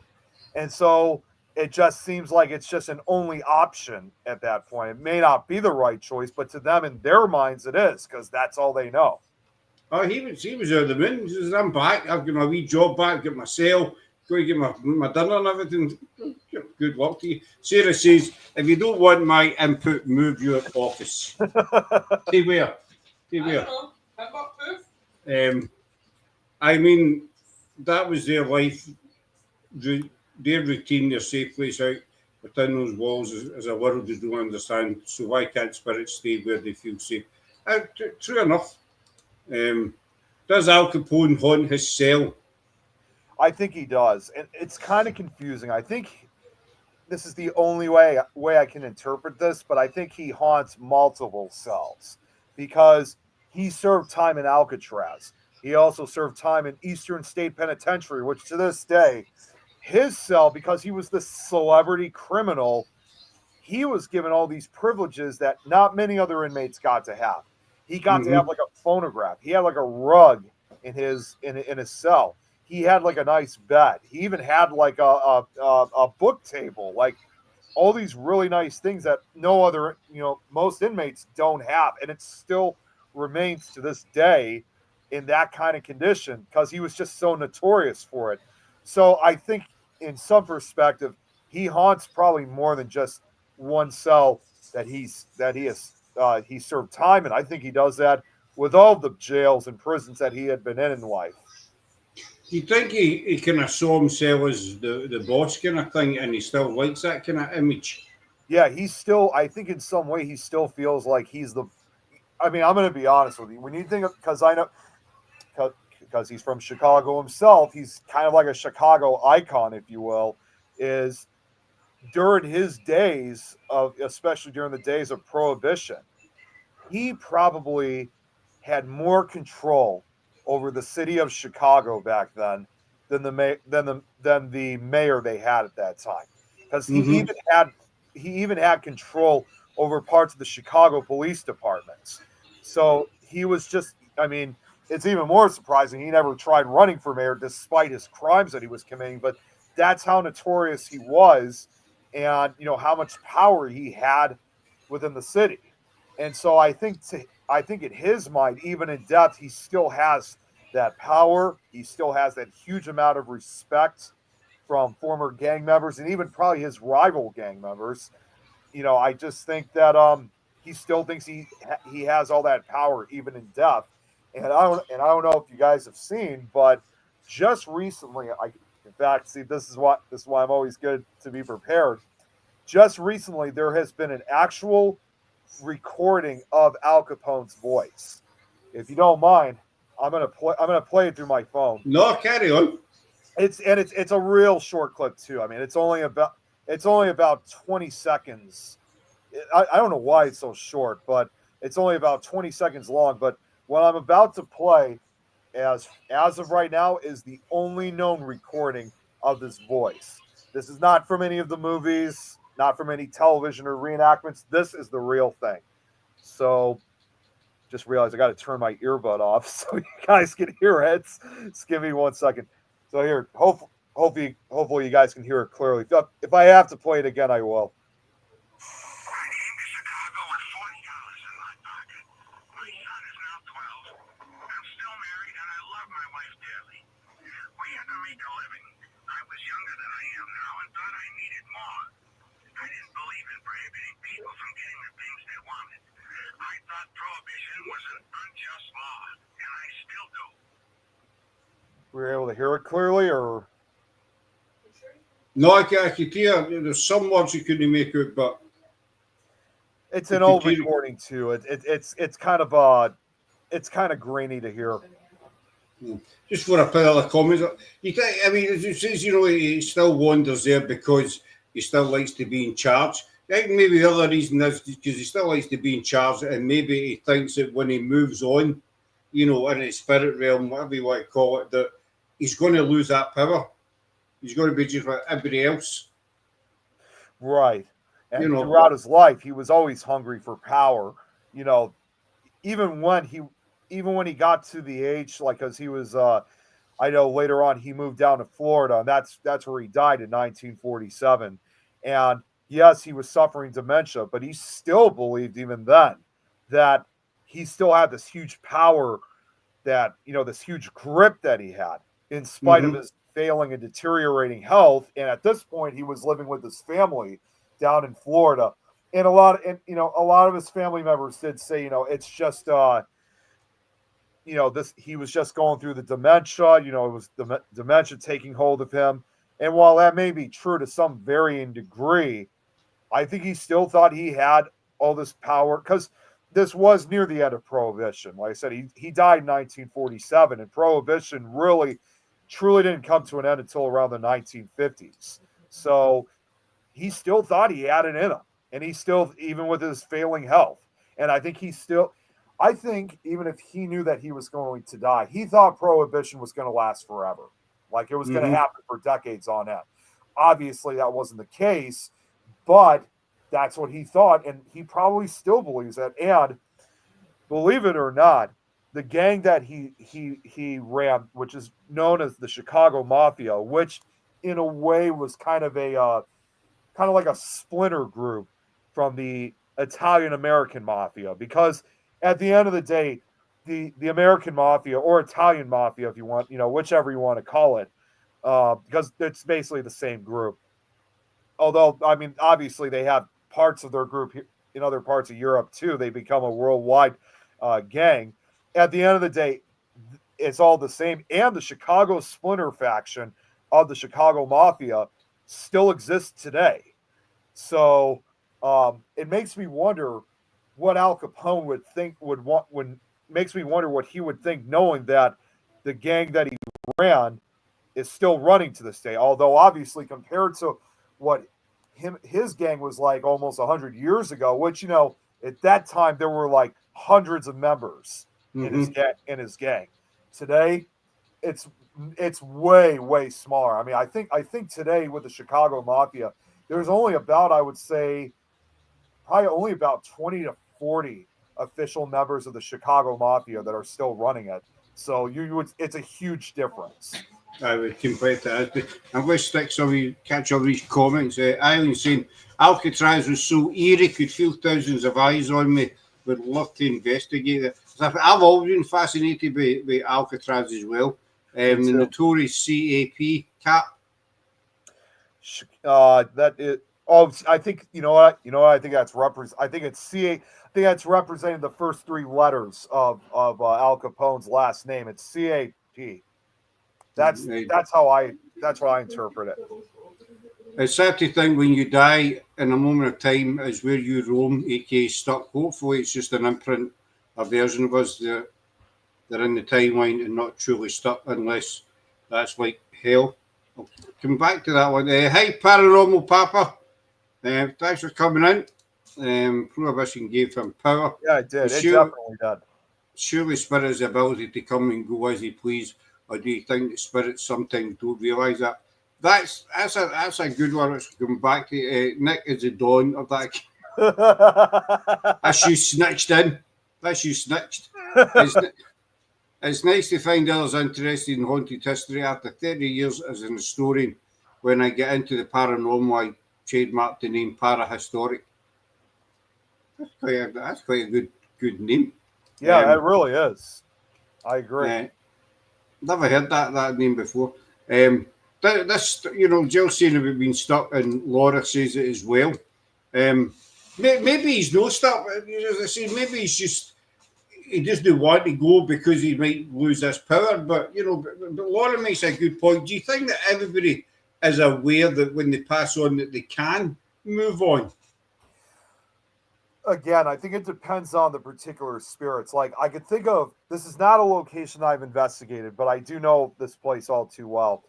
And so it just seems like it's just an only option at that point. It may not be the right choice, but to them in their minds it is, because that's all they know. Oh, he was out of the moon. He says, I'm back. I've got my wee job back, got my cell. Go to get my dinner and everything. Good luck to you. Sarah says, if you don't want my input, move your office. See where? I don't know. I've got proof. I mean, that was their life, their routine, their safe place out within those walls as a world they don't understand. So why can't spirits stay where they feel safe? True enough. Does Al Capone haunt his cell? I think he does, and it's kind of confusing. I think this is the only way I can interpret this, but I think he haunts multiple cells because he served time in Alcatraz. He also served time in Eastern State Penitentiary, which to this day, his cell, because he was the celebrity criminal, he was given all these privileges that not many other inmates got to have. He got to have like a phonograph. He had like a rug in his cell. He had like a nice bed. He even had like a book table, like all these really nice things that no other, most inmates don't have. And it still remains to this day in that kind of condition because he was just so notorious for it. So I think in some perspective, he haunts probably more than just one cell that he served time in. I think he does that with all the jails and prisons that he had been in life. Do you think he kind of saw himself as the boss kind of thing, and he still likes that kind of image? Yeah, he's still, I think in some way, he still feels like he's the. I mean, I'm going to be honest with you. When you think of, because I know, because he's from Chicago himself, he's kind of like a Chicago icon, if you will, is during his days of, especially during the days of Prohibition, he probably had more control over the city of Chicago back then than the mayor they had at that time, because Mm-hmm. he even had control over parts of the Chicago police departments. So he was just, I mean, it's even more surprising he never tried running for mayor despite his crimes that he was committing, but that's how notorious he was, and how much power he had within the city. And so I think in his mind, even in death, he still has that power. He still has that huge amount of respect from former gang members and even probably his rival gang members. I just think that he still thinks he has all that power even in death. And I don't know if you guys have seen, but just recently, in fact, see, this is why I'm always good to be prepared. Just recently, there has been an actual recording of Al Capone's voice. If you don't mind, I'm gonna play it through my phone. No, carry on. It's a real short clip too. I mean, it's only about 20 seconds. I don't know why it's so short, but it's only about 20 seconds long. But what I'm about to play, as of right now, is the only known recording of this voice. This is not from any of the movies, not from any television or reenactments. This is the real thing. So just realized I got to turn my earbud off so you guys can hear it. Just give me 1 second. So here, hopefully you guys can hear it clearly. If I have to play it again, I will. I came to Chicago with $40 in my pocket. My son is now 12. I'm still married and I love my wife dearly. We had to make a living. I was younger than I am now and thought I needed more. I didn't believe in prohibiting people from getting the things they wanted. I thought prohibition was an unjust law, and I still do. We were able to hear it clearly, or No, I could hear. There's some words you couldn't make out, but it's you an could old hear. recording too. It's kind of grainy to hear. Just for a pile of comments. You think? I mean, as you says, he still wanders there because he still likes to be in charge. I think maybe the other reason is because he still likes to be in charge, and maybe he thinks that when he moves on, in his spirit realm, whatever you want to call it, that he's going to lose that power. He's going to be just like everybody else. Right. You And know, throughout his life, he was always hungry for power. You know, even when he got to the age, like, because he was I know later on he moved down to Florida, and that's where he died in 1947. And yes, he was suffering dementia, but he still believed even then that he still had this huge power, that this huge grip that he had in spite of hmm his failing and deteriorating health. And at this point, he was living with his family down in Florida. And a lot of his family members did say, it's just this he was just going through the dementia. It was the dementia taking hold of him. And while that may be true to some varying degree, I think he still thought he had all this power, because this was near the end of Prohibition. Like I said, he died in 1947, and Prohibition really truly didn't come to an end until around the 1950s. So he still thought he had it in him, and he still, even with his failing health, and I think even if he knew that he was going to die, he thought Prohibition was going to last forever, like it was going to hmm happen for decades on end. Obviously, that wasn't the case, but that's what he thought, and he probably still believes that. And believe it or not, the gang that he ran, which is known as the Chicago Mafia, which in a way was kind of like a splinter group from the Italian American Mafia, because at the end of the day, the American Mafia, or Italian Mafia, if you want, whichever you want to call it, because it's basically the same group. Although, I mean, obviously they have parts of their group in other parts of Europe too. They become a worldwide gang. at the end of the day, it's all the same. And the Chicago splinter faction of the Chicago Mafia still exists today. So it makes me wonder what Al Capone would think would want when makes me wonder what he would think knowing that the gang that he ran is still running to this day. Although obviously compared to what his gang was like almost 100 years ago, which at that time there were like hundreds of members in his gang. Today it's way smaller. I mean, I think today with the Chicago Mafia, there's only about, I would say, probably only about 20 to 40 official members of the Chicago Mafia that are still running it. So it's a huge difference. I would complete that. I'm going to catch all these comments. Eileen saying Alcatraz was so eerie, could feel thousands of eyes on me. Would love to investigate it. I've always been fascinated by Alcatraz as well. The notorious CAP cap. That is. Oh, I think you know what. I think that's I think it's CA. I think that's representing the first three letters of Al Capone's last name. It's CAP. That's how I interpret it. It's sad to think when you die in a moment of time is where you roam, aka stuck. Hopefully, it's just an imprint, a version of us that they're in the timeline and not truly stuck, unless that's like hell. I'll come back to that one. Hi, Paranormal Papa. Thanks for coming in. Prohibition gave him power. Yeah, it did. It definitely did. Surely spirit has the ability to come and go as he please, or do you think that spirits sometimes don't realise that? That's a good one. Let's come back to Nick is the dawn of that. That's you snitched in. That's you snitched. It's nice to find others interested in haunted history. After 30 years as an historian, when I get into the paranormal, I trademarked the name Parahistoric. That's quite a good name. Yeah, it really is. I agree. Never heard that name before. This, Jill saying about being stuck, and Laura says it as well. Maybe he's not stuck. As I say, maybe he doesn't want to go because he might lose this power. But but Laura makes a good point. Do you think that everybody is aware that when they pass on that they can move on? Again, I think it depends on the particular spirits. Like I could think of, this is not a location I've investigated, but I do know this place all too well.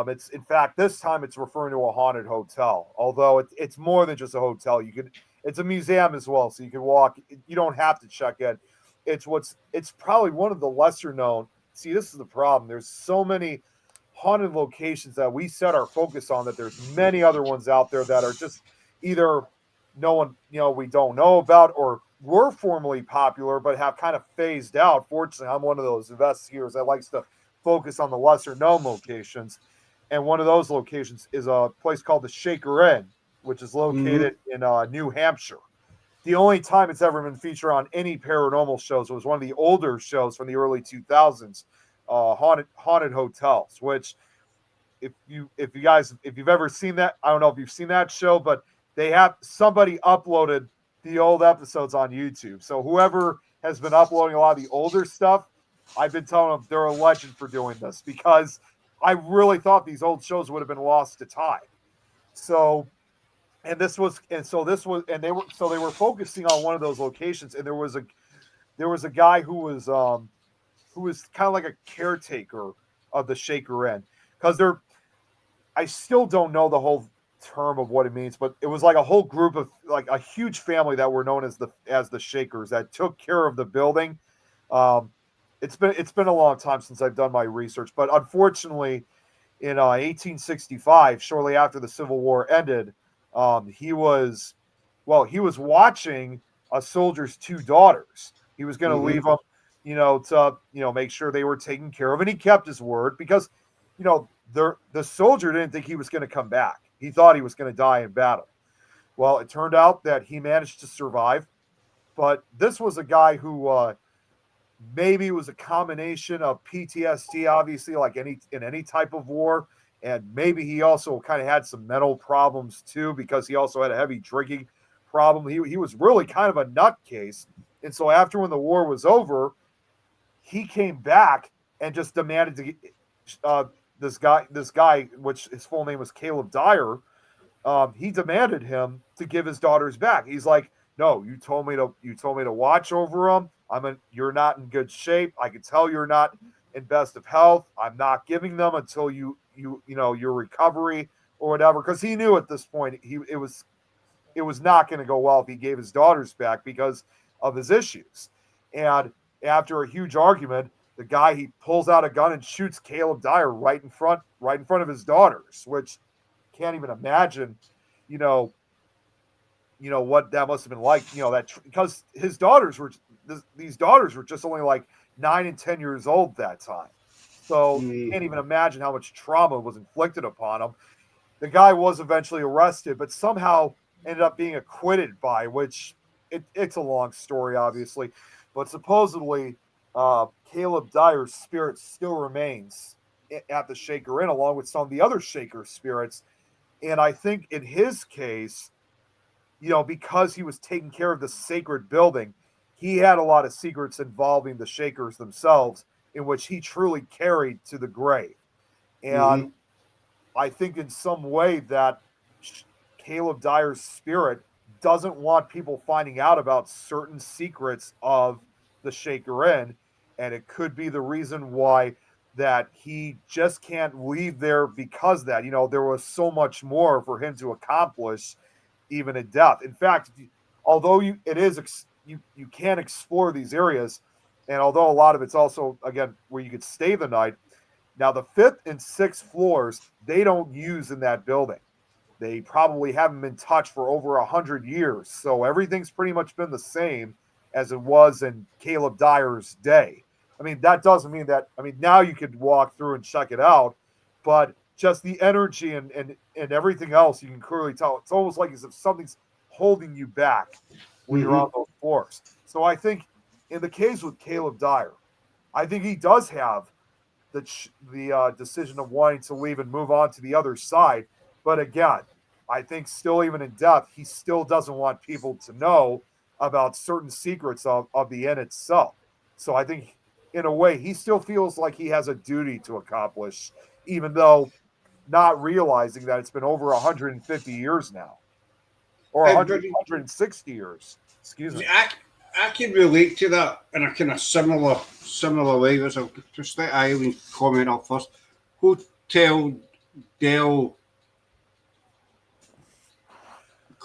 It's, in fact, this time it's referring to a haunted hotel, although it's more than just a hotel. It's a museum as well, so you can walk. You don't have to check in. It's probably one of the lesser known. See, this is the problem. There's so many haunted locations that we set our focus on that there's many other ones out there that are just either no one, we don't know about, or were formerly popular but have kind of phased out. Fortunately, I'm one of those investigators that likes to focus on the lesser known locations. And one of those locations is a place called the Shaker Inn, which is located in New Hampshire. The only time it's ever been featured on any paranormal shows was one of the older shows from the early 2000s, haunted hotels. Which, if you've ever seen that, I don't know if you've seen that show, but somebody uploaded the old episodes on YouTube. So whoever has been uploading a lot of the older stuff, I've been telling them they're a legend for doing this, because I really thought these old shows would have been lost to time. They were focusing on one of those locations, and there was a guy who was kind of like a caretaker of the Shaker Inn, because I still don't know the whole term of what it means, but it was like a whole group of, like, a huge family that were known as the Shakers that took care of the building. It's been a long time since I've done my research, but unfortunately, in 1865, shortly after the Civil War ended, he was watching a soldier's two daughters. He was going to leave them, to make sure they were taken care of, and he kept his word, because the soldier didn't think he was going to come back. He thought he was going to die in battle. Well, it turned out that he managed to survive, but this was a guy who maybe it was a combination of PTSD, obviously, like in any type of war, and maybe he also kind of had some mental problems too, because he also had a heavy drinking problem. He was really kind of a nutcase, and so after when the war was over, he came back and just demanded to get this guy, which his full name was Caleb Dyer. He demanded him to give his daughters back. He's like, no, you told me to watch over them. You're not in good shape. I can tell you're not in best of health. I'm not giving them until your recovery or whatever. Because he knew at this point it was not going to go well if he gave his daughters back because of his issues. And after a huge argument, the guy, he pulls out a gun and shoots Caleb Dyer right in front of his daughters, which can't even imagine, what that must have been like, because these daughters were just only like 9 and 10 years old that time. So can't even imagine how much trauma was inflicted upon him. The guy was eventually arrested, but somehow ended up being acquitted by, which it's a long story, obviously, but supposedly Caleb Dyer's spirit still remains at the Shaker Inn, along with some of the other Shaker spirits. And I think in his case, because he was taking care of the sacred building, he had a lot of secrets involving the Shakers themselves, in which he truly carried to the grave. And I think in some way that Caleb Dyer's spirit doesn't want people finding out about certain secrets of the Shaker Inn, and it could be the reason why that he just can't leave there, because that, there was so much more for him to accomplish even in death. In fact, although you can explore these areas, and although a lot of it's also, again, where you could stay the night, now the 5th and 6th floors, they don't use in that building. They probably haven't been touched for over 100 years. So everything's pretty much been the same as it was in Caleb Dyer's day. I mean, that doesn't mean that, now you could walk through and check it out, but just the energy and everything else, you can clearly tell. It's almost like as if something's holding you back when you're on those floors. So I think in the case with Caleb Dyer, I think he does have the decision of wanting to leave and move on to the other side. But again, I think still, even in death, he still doesn't want people to know about certain secrets of the inn itself. So I think, in a way, he still feels like he has a duty to accomplish, even though not realizing that it's been over 150 years now, or 160 years. Excuse me. I can relate to that in a kind of similar way. As I'll just let Eileen comment up first. Hotel Del.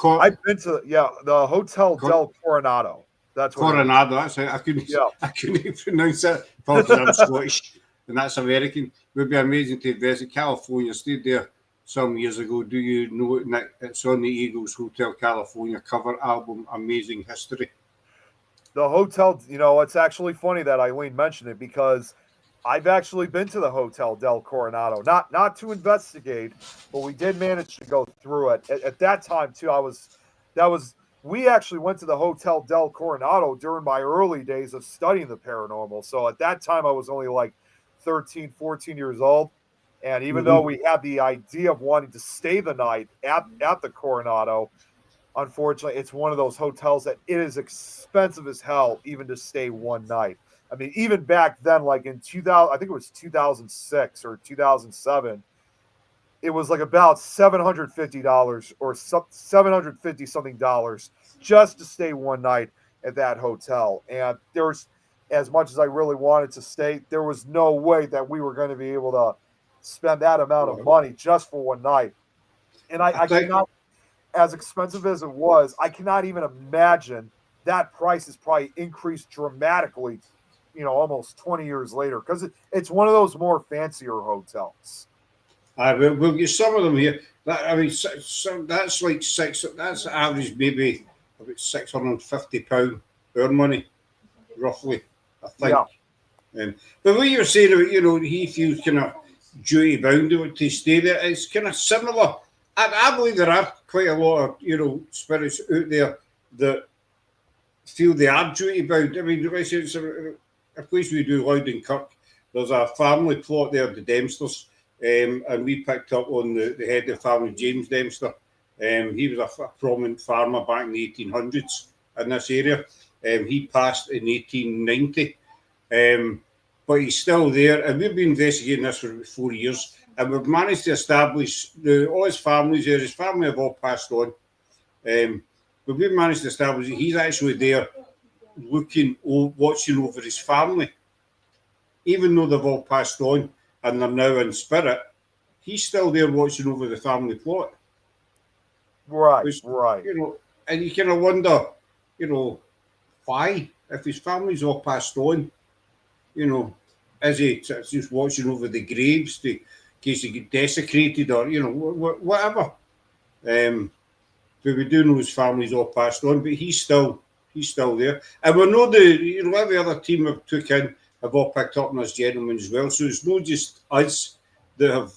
I've been to the Hotel Del Coronado. That's what Coronado. That's it. I couldn't pronounce it. Apologies, I'm Scottish, and that's American. It would be amazing to visit California. Stayed there some years ago. Do you know it, Nick? It's on the Eagles Hotel California cover album. Amazing history. The hotel, it's actually funny that Eileen mentioned it, because I've actually been to the Hotel Del Coronado, not to investigate, but we did manage to go through it. At that time too, we actually went to the Hotel Del Coronado during my early days of studying the paranormal. So at that time, I was only like 13, 14 years old. And even though we had the idea of wanting to stay the night at the Coronado, unfortunately, it's one of those hotels that it is expensive as hell even to stay one night. I mean, even back then, like in 2000, I think it was 2006 or 2007, it was like about $750 or $750 something dollars just to stay one night at that hotel. And there's, as much as I really wanted to stay, there was no way that we were going to be able to spend that amount of money just for one night. And I cannot, as expensive as it was, I cannot even imagine that price has probably increased dramatically, almost 20 years later, because it's one of those more fancier hotels. We'll get some of them here. That's like that's average, maybe about £650 our money, roughly, I think. Yeah. But what you're saying, he feels kind of duty bound to stay there. It's kind of similar. I believe there are quite a lot of spirits out there that feel they are duty bound. I mean, it's a place we do Loudon-Kirk. There's a family plot there, the Dempsters, and we picked up on the head of the family, James Dempster. He was a prominent farmer back in the 1800s in this area. He passed in 1890. but he's still there. And we've been investigating this for about 4 years, and we've managed to establish all his families there. His family have all passed on, but we've managed to establish that he's actually there, watching over his family, even though they've all passed on and they're now in spirit. He's still there watching over the family plot. Right, Which, right. And you kind of wonder, why? If his family's all passed on, is he just watching over the graves in case they get desecrated or, whatever. But we do know his family's all passed on, but he's still there. And we know every other team we've took in have all picked up on this gentleman as well. So it's not just us that have,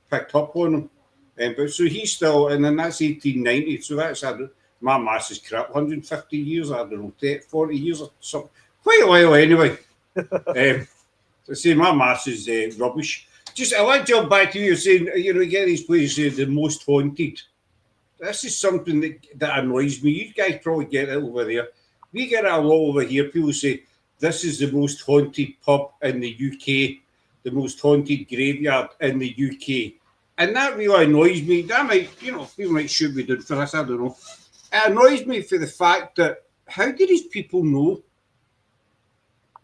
picked up on him. But so he's still, and then that's 1890. So that's, my maths is crap, 150 years, I don't know, 40 years or something. Quite a while anyway. So say my maths is rubbish. Just, I like to jump back to you saying, you get these places the most haunted. This is something that annoys me. You guys probably get it over there. We get it a lot over here. People say, this is the most haunted pub in the UK, the most haunted graveyard in the UK. And that really annoys me. That might, people might shoot me down for this, I don't know. It annoys me for the fact that, how do these people know?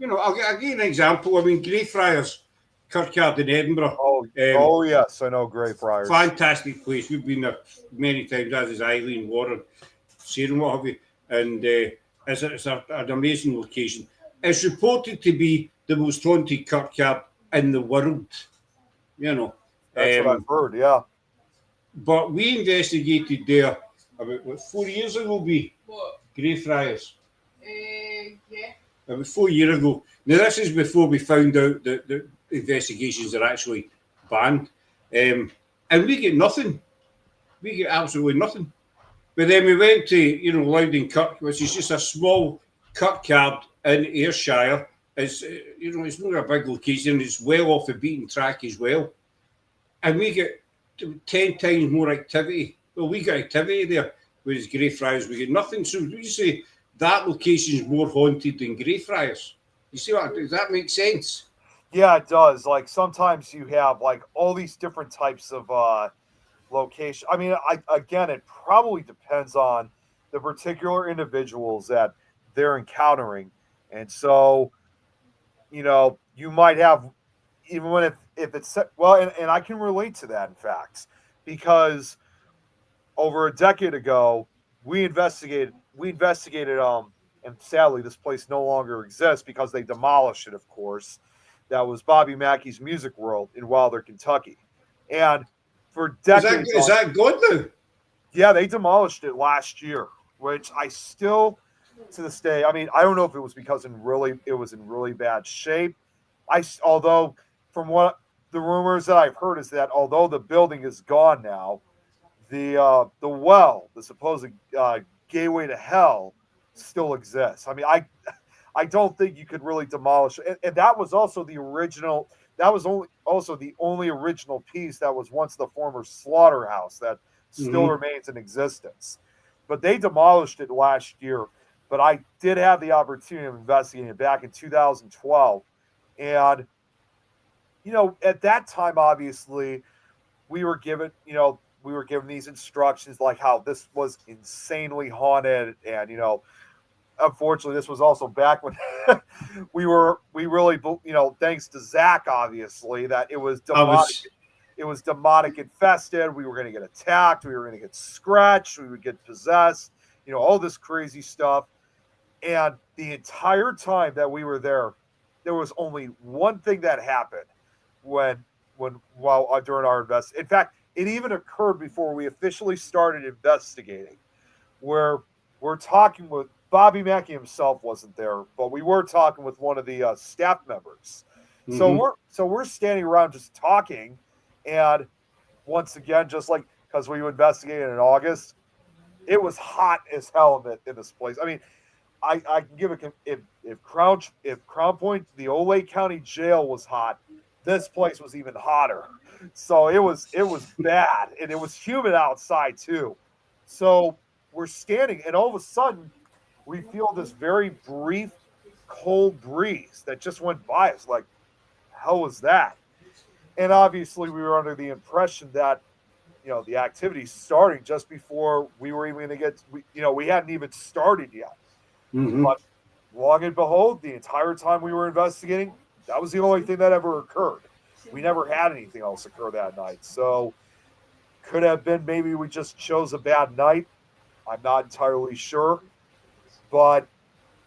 I'll give you an example. I mean, Greyfriars Kirkyard in Edinburgh. Oh yes, I know Greyfriars. Fantastic place. We've been there many times, as is Eileen, Warren, Sarah, what have you. And it's an amazing location. It's reported to be the most haunted kirkyard in the world. That's what I've heard, yeah. But we investigated there about 4 years ago, Greyfriars. Yeah. About 4 years ago. Now, this is before we found out that the investigations are actually banned. And we get nothing. We get absolutely nothing. But then we went to, Loudon Kirk, which is just a small kirkyard in Ayrshire. It's, it's not a big location. It's well off the beaten track as well. And we get 10 times more activity. Well, we got activity there, whereas Greyfriars, we get nothing. So would you say that location is more haunted than Greyfriars? You see does that make sense? Yeah, it does. Like sometimes you have like all these different types of location. I mean, again, it probably depends on the particular individuals that they're encountering. And so, you might have, even when if it's, well, and I can relate to that, in fact, because over a decade ago, we investigated, and sadly, this place no longer exists because they demolished it, of course. That was Bobby Mackey's Music World in Wilder, Kentucky. And for decades... Is that good, though? Yeah, they demolished it last year, which I still, to this day, I mean, I don't know if it was because it was in really bad shape. Although, from what the rumors that I've heard is that although the building is gone now, the supposed gateway to hell still exists. I mean, I don't think you could really demolish it. And that was also the original. That was also the only original piece that was once the former slaughterhouse that still remains in existence. But they demolished it last year. But I did have the opportunity of investigating it back in 2012. And, at that time, obviously, we were given these instructions like how this was insanely haunted. And, unfortunately, this was also back when we really, thanks to Zach, obviously, that it was demonic. It was demonic infested. We were going to get attacked. We were going to get scratched. We would get possessed. All this crazy stuff. And the entire time that we were there was only one thing that happened during our investigation. In fact, it even occurred before we officially started investigating, where we're talking with Bobby Mackey himself wasn't there, but we were talking with one of the staff members. So we're standing around just talking, and once again, just like because we investigated in August, it was hot as hell in this place. I mean, I can give it if Crown Point, the Ole County Jail was hot, this place was even hotter. So it was bad, and it was humid outside too. So we're standing, and all of a sudden, we feel this very brief cold breeze that just went by us. Like, hell was that? And obviously, we were under the impression that the activity starting just before we were even going to get. We hadn't even started yet. Mm-hmm. But long and behold, the entire time we were investigating, that was the only thing that ever occurred. We never had anything else occur that night. So could have been maybe we just chose a bad night. I'm not entirely sure, but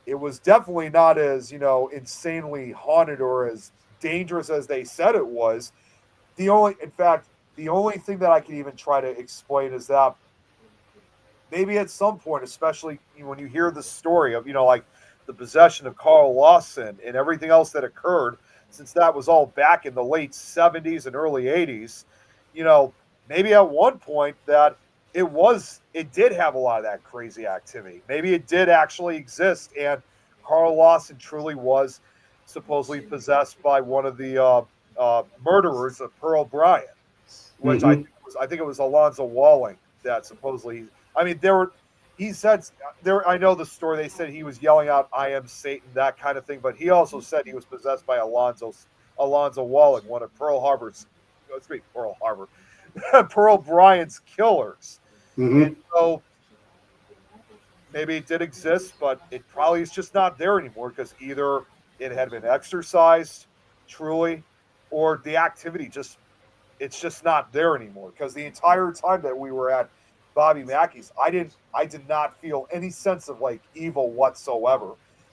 it was definitely not as insanely haunted or as dangerous as they said it was. In fact, the only thing that I can even try to explain is that maybe at some point, especially when you hear the story of like the possession of Carl Lawson and everything else that occurred, since that was all back in the late 70s and early 80s, maybe at one point that it did have a lot of that crazy activity. Maybe it did actually exist, and Carl Lawson truly was supposedly possessed by one of the murderers of Pearl Bryant, which Mm-hmm. I think it was Alonzo Walling that supposedly. I mean, he said there. I know the story. They said he was yelling out, "I am Satan," that kind of thing. But he also said he was possessed by Alonzo Walling, one of Pearl Harbor's. Let's be Pearl Harbor, Pearl Bryant's killers. And Mm-hmm. so maybe it did exist, but it probably is just not there anymore because either it had been exercised truly, or the activity it's just not there anymore. Because the entire time that we were at Bobby Mackey's, I did not feel any sense of like evil whatsoever.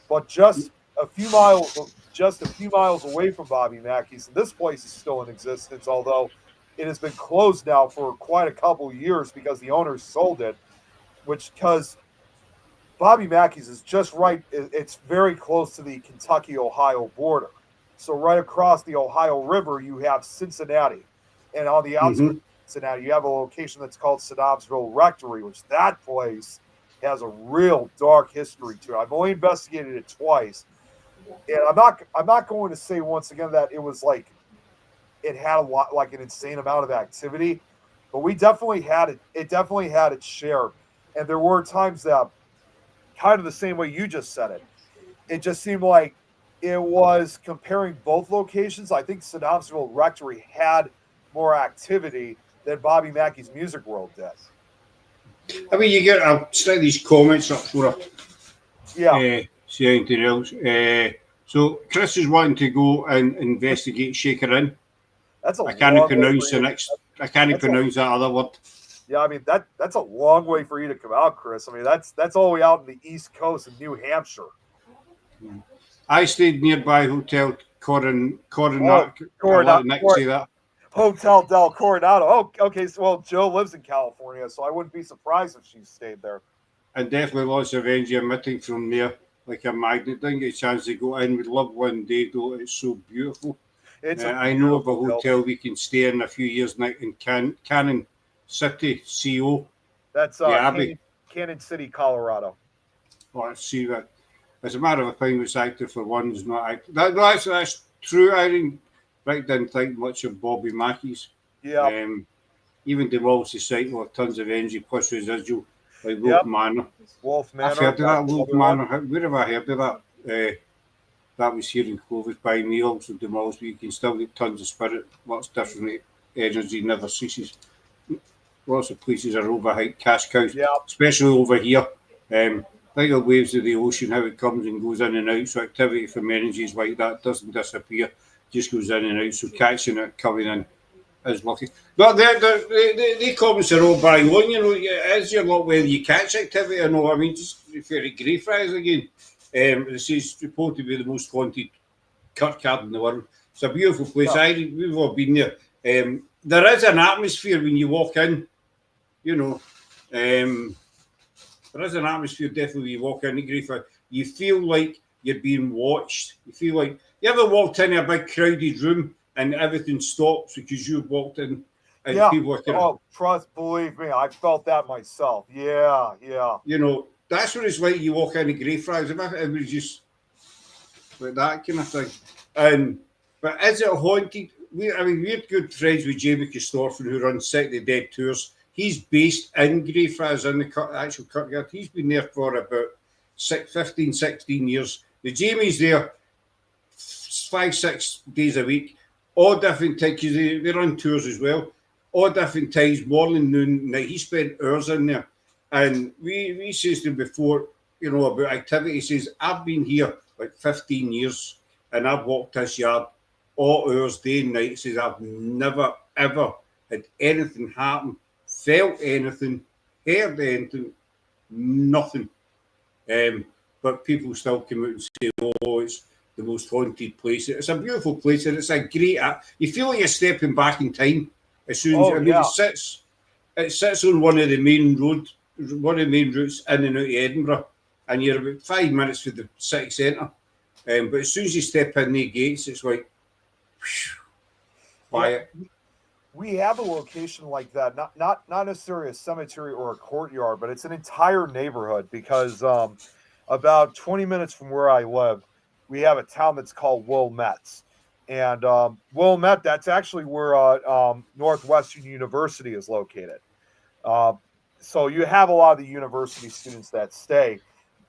But just a few miles away from Bobby Mackey's, and this place is still in existence, although it has been closed now for quite a couple years because the owners sold it. Which because Bobby Mackey's is just right. It's very close to the Kentucky-Ohio border. So right across the Ohio River, you have Cincinnati. And on the Mm-hmm. outskirts of Cincinnati, you have a location that's called Synopsville Rectory, which that place has a real dark history to it. I've only investigated it twice. And I'm not going to say once again that it was like it had a lot like an insane amount of activity, but we definitely had it definitely had its share. And there were times that kind of the same way you just said it. It just seemed like it was comparing both locations. I think Synopsville Rectory had more activity than Bobby Mackey's Music World did. I mean, you get I'll stick these comments up for Yeah, see anything else. So Chris is wanting to go and investigate Shaker Inn. that's a I can't long way for pronounce the you. next. I can't That's a, pronounce that other word. yeah, I mean that's a long way for you to come out, Chris. I mean that's all the way out in the East Coast in New Hampshire. I stayed nearby Hotel Oh, Coronac. I'll Coronado, let Nick say that. Hotel Del Coronado. Oh, okay. So, well, Joe lives in California, so I wouldn't be surprised if she stayed there. And definitely lots of energy emitting from there, like a magnet. Didn't get a chance to go in. We'd love one day, though. It's so beautiful. It's a I know of a beautiful building. hotel we can stay in a few years now in Cannon City, CO. That's The Abbey. Cannon City, Colorado. Let's see that. As a matter of opinion, it's active for one is not active. That's true. I didn't think much of Bobby Mackey's. Yeah. Even the Wall Society will have tons of energy plus residual, like Wolf Yep. Manor. Wolf Manor. I've heard of that, that's Wolf another one. Manor. Where have I heard of that? That was here in Clovis by me, also demolished, but you can still get tons of spirit, lots of different energy, never ceases. Lots of places are overhyped, cash cows, Yeah. especially over here. Like the waves of the ocean, how it comes and goes in and out. So activity from energies like that doesn't disappear, just goes in and out. So catching it coming in is lucky. But the comments are all bang on, as your lot whether you catch activity or no. I mean, just if you're at Greyfriars again, this is reported to be the most haunted kirkyard in the world. It's a beautiful place. Yeah. We've all been there. There is an atmosphere when you walk in, there is an atmosphere definitely when you walk into Greyfriars. You feel like you're being watched. You feel like you ever walked into a big crowded room and everything stops because you walked in and Yeah. people are kind of, Believe me, I felt that myself. Yeah. that's what it's like. You walk into Greyfriars. It was just like that kind of thing. But is it haunted? We're good friends with Jamie Costorfin, who runs Sight of the Dead tours. He's based in Greyfriars in the actual kirkyard. He's been there for about 16 years. The Jamie's there 5-6 days a week, all different times. They run tours as well, all different times, morning, noon, night. He spent hours in there, and we says to him before, about activity. He says, I've been here like 15 years, and I've walked this yard all hours, day and night. He says, I've never ever had anything happen, felt anything, heard anything, nothing. But people still come out and say, oh, it's the most haunted place. It's a beautiful place, and it's a great. You feel like you're stepping back in time as soon as it sits on one of the main routes in and out of Edinburgh, and you're about 5 minutes from the city centre. But as soon as you step in the gates, it's like quiet. Yeah, we have a location like that, not necessarily a cemetery or a courtyard, but it's an entire neighborhood because about 20 minutes from where I live, we have a town that's called Wilmette. And Wilmette, that's actually where Northwestern University is located. So you have a lot of the university students that stay.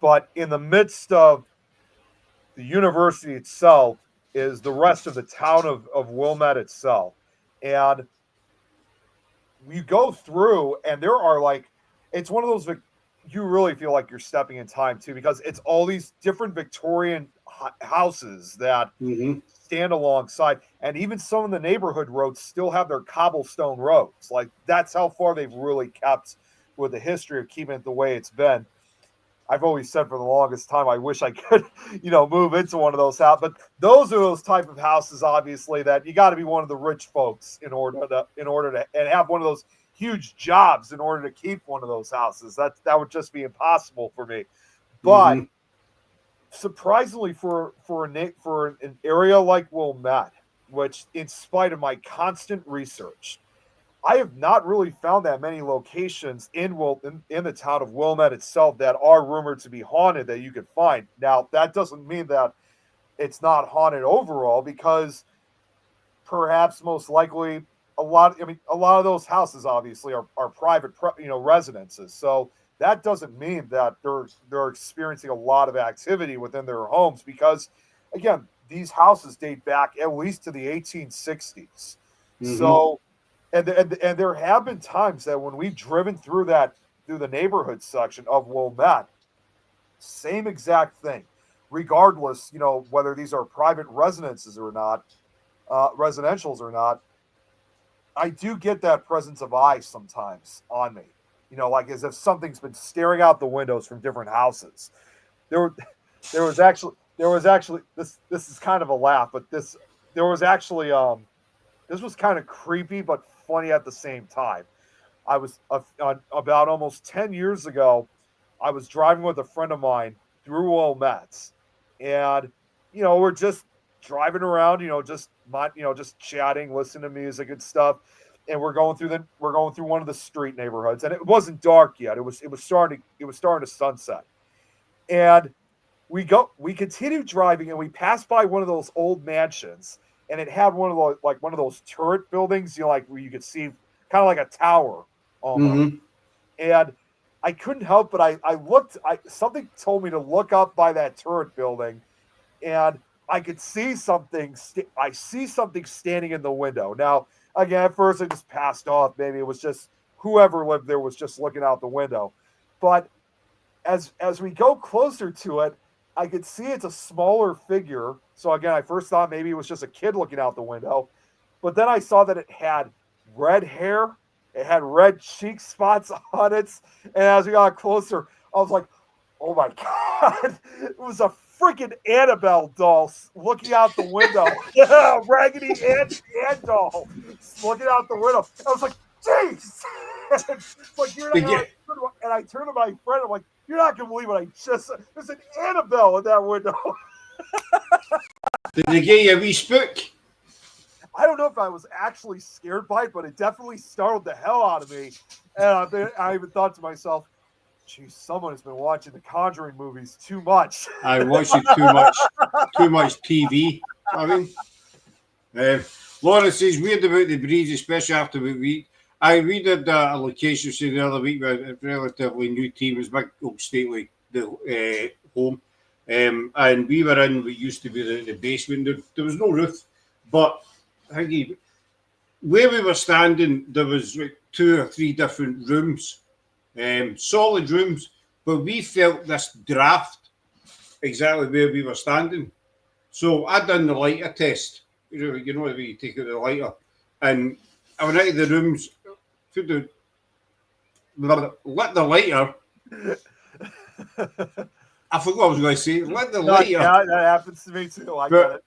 But in the midst of the university itself is the rest of the town of Wilmette itself. And we go through, and there are it's one of those, you really feel like you're stepping in time too, because it's all these different Victorian houses that stand alongside, and even some of the neighborhood roads still have their cobblestone roads. Like, that's how far they've really kept with the history of keeping it the way it's been. I've always said for the longest time, I wish I could, move into one of those houses. But those are those type of houses, obviously, that you got to be one of the rich folks in order to and have one of those huge jobs in order to keep one of those houses. That would just be impossible for me. But surprisingly, for an area like Wilmette, which, in spite of my constant research, I have not really found that many locations in the town of Wilmette itself that are rumored to be haunted that you could find. Now, that doesn't mean that it's not haunted overall, because perhaps most likely a lot of those houses obviously are private, residences. So that doesn't mean that they're experiencing a lot of activity within their homes, because, again, these houses date back at least to the 1860s. So. And there have been times that when we've driven through the neighborhood section of Wilmette, same exact thing, regardless, whether these are private residences or not, residentials or not, I do get that presence of eye sometimes on me, like as if something's been staring out the windows from different houses. There was actually this is kind of a laugh, but this was kind of creepy, but funny at the same time. I was about almost 10 years ago, I was driving with a friend of mine through Wilmette, and we're just driving around, just chatting, listening to music and stuff, and we're going through one of the street neighborhoods, and it wasn't dark yet. It was starting to sunset, and we continue driving, and we passed by one of those old mansions. And it had one of those turret buildings, where you could see kind of like a tower almost. And I couldn't help but I looked. Something told me to look up by that turret building, and I could see something. I see something standing in the window. Now, again, at first I just passed off. Maybe it was just whoever lived there was just looking out the window. But as we go closer to it, I could see it's a smaller figure. So again, I first thought maybe it was just a kid looking out the window. But then I saw that it had red hair. It had red cheek spots on it. And as we got closer, I was like, oh my God. It was a freaking Annabelle doll looking out the window. Yeah, Raggedy Ann doll looking out the window. I was like, jeez. Like, you're not and I turned to my friend. I'm like, you're not going to believe what I just said. There's an Annabelle in that window. Did they get you a wee spook? I don't know if I was actually scared by it, but it definitely startled the hell out of me. And I even thought to myself, geez, someone has been watching the Conjuring movies too much. I watch it too much TV. I mean, Laura says, weird about the breeds, especially after we did a location the other week with a relatively new team. It was big old stately home. And we were in what used to be the basement. There was no roof, but I think where we were standing, there was like 2 or 3 different rooms, solid rooms, but we felt this draft exactly where we were standing. So I done the lighter test. You know the way you take out the lighter, and I went into the rooms, put lit the lighter. I forgot what I was going to say. Lit the lighter. Yeah, that happens to me too. I But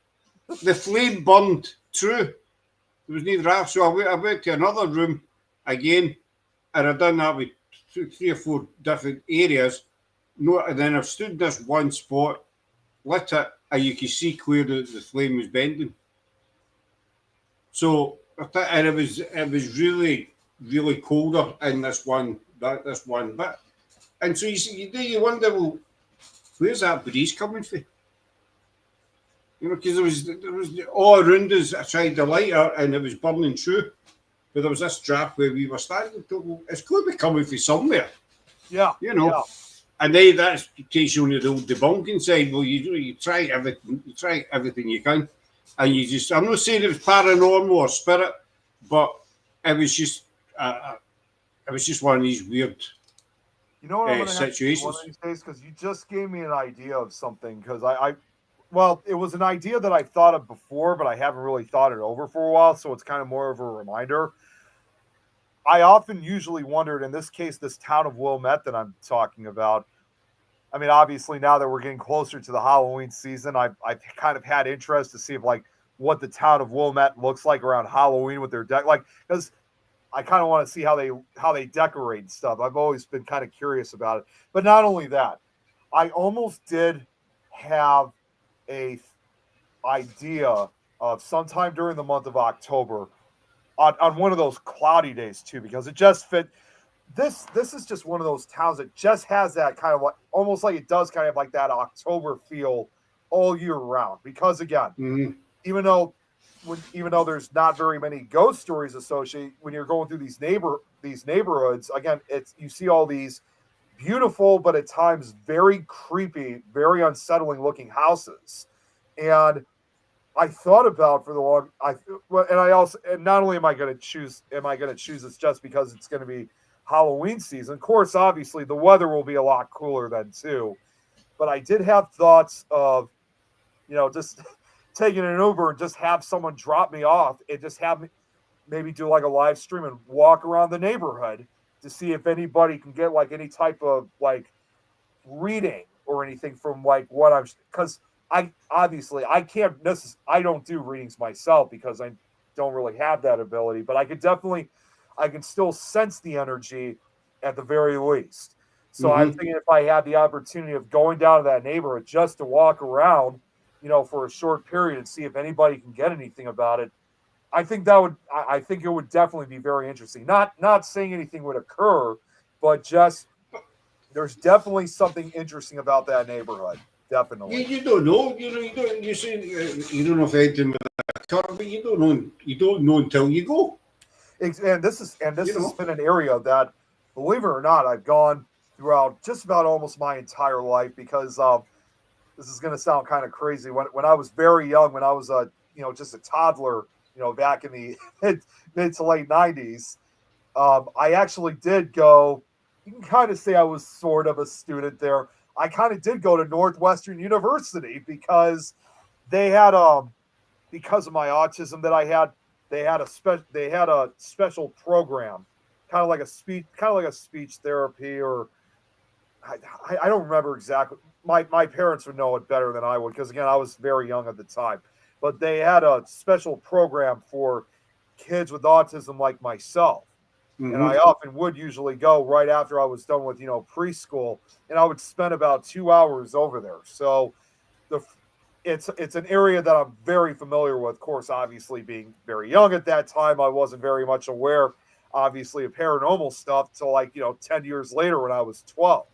get it. the flame burned true. There was no draft. So I went to another room again, and I done that with 3 or 4 different areas. No, and then I've stood in this one spot, lit it, and you could see clear the flame was bending. So and it was really colder in this one bit. And so you wonder, well, where's that breeze coming from? You know, because there was all around us. I tried the lighter and it was burning through, but there was this draft where we were standing. Well, it's going to be coming from somewhere. Yeah, you know. Yeah. And then that's takes you on the old debunking side. Well, you try everything you can, and you just. I'm not saying it was paranormal or spirit, but it was just one of these weird You know what I'm going to situations. one of these days, because you just gave me an idea of something. Because well, it was an idea that I thought of before, but I haven't really thought it over for a while. So it's kind of more of a reminder. I often usually wondered, in this case, this town of Wilmette that I'm talking about. I mean, obviously, now that we're getting closer to the Halloween season, I've kind of had interest to see if, like, what the town of Wilmette looks like around Halloween with their because I kind of want to see how they decorate and stuff. I've always been kind of curious about it. But not only that, I almost did have a idea of sometime during the month of October on one of those cloudy days too, because it just fit. This is just one of those towns that just has that kind of like almost like it does kind of like that October feel all year round. Because again, even though there's not very many ghost stories associated when you're going through these neighborhoods, again, you see all these beautiful but at times very creepy, very unsettling looking houses. And I thought about for the long and not only am I going to choose this just because it's going to be Halloween season. Of course, obviously the weather will be a lot cooler then too. But I did have thoughts of, just taking an Uber and just have someone drop me off and just have me maybe do like a live stream and walk around the neighborhood to see if anybody can get like any type of like reading or anything from like what I'm, because I don't do readings myself because I don't really have that ability, but I can still sense the energy at the very least. So I'm thinking if I had the opportunity of going down to that neighborhood just to walk around, for a short period and see if anybody can get anything about it, I think it would definitely be very interesting. Not saying anything would occur, but just there's definitely something interesting about that neighborhood. Definitely. You don't know. You say you don't know if anything with a car, but you don't know. You don't know until you go. And this has been an area that, believe it or not, I've gone throughout just about almost my entire life because this is going to sound kind of crazy. When I was very young, when I was just a toddler, back in the mid to late 90s, I actually did go. You can kind of say I was sort of a student there. I kind of did go to Northwestern University because they had because of my autism that I had, they had a special program, kind of like a speech therapy, or I don't remember exactly. My parents would know it better than I would because again I was very young at the time. But they had a special program for kids with autism like myself. And I often would usually go right after I was done with, preschool, and I would spend about 2 hours over there. So it's an area that I'm very familiar with. Of course, obviously being very young at that time, I wasn't very much aware, obviously, of paranormal stuff till 10 years later when I was 12.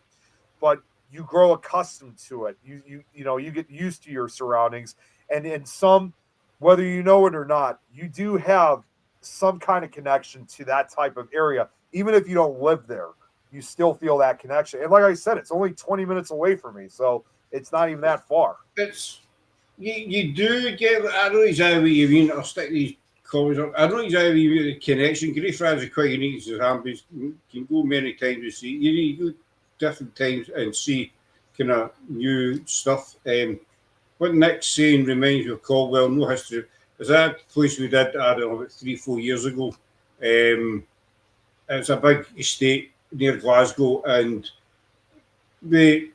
But you grow accustomed to it. You get used to your surroundings, and in some, whether you know it or not, you do have some kind of connection to that type of area. Even if you don't live there, you still feel that connection. And like I said, it's only 20 minutes away from me. So It's not even that far. It's you do get. I know exactly what you mean. I'll stick these comments up. I know exactly what you mean. The connection. Greyfriars are quite unique to Zambia. You can go many times to see. You go different times and see kind of new stuff. What Nick's saying reminds me of Caldwell. No history. Is that place we did? I don't know, about 3-4 years ago. It's a big estate near Glasgow, and the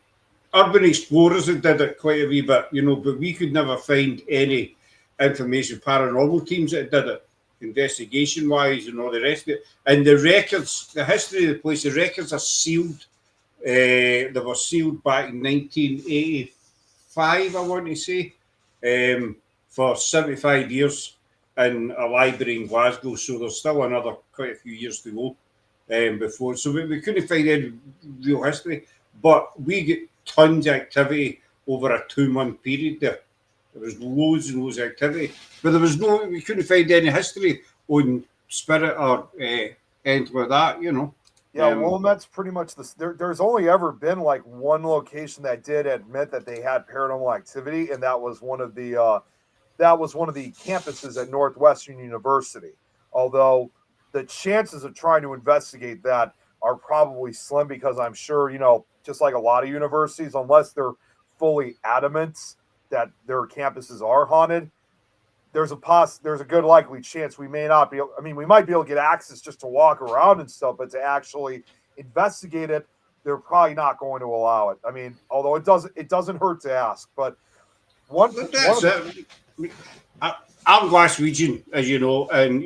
urban explorers that did it quite a wee bit, but we could never find any information, paranormal teams that did it, investigation wise and all the rest of it. And the records, the history of the place, the records are sealed. They were sealed back in 1985, I want to say, for 75 years in a library in Glasgow. So there's still another quite a few years to go before. So we couldn't find any real history, but we get tons of activity over a 2-month period there. There was loads and loads of activity, but we couldn't find any history on spirit or anything like that, Yeah, Wilmette's pretty much there's only ever been like one location that did admit that they had paranormal activity, and that was one of the campuses at Northwestern University. Although the chances of trying to investigate that are probably slim, because I'm sure, just like a lot of universities, unless they're fully adamant that their campuses are haunted, there's a good likely chance we may not be. We might be able to get access just to walk around and stuff, but to actually investigate it, they're probably not going to allow it. Although it doesn't hurt to ask. But I'm Glaswegian, as you know, and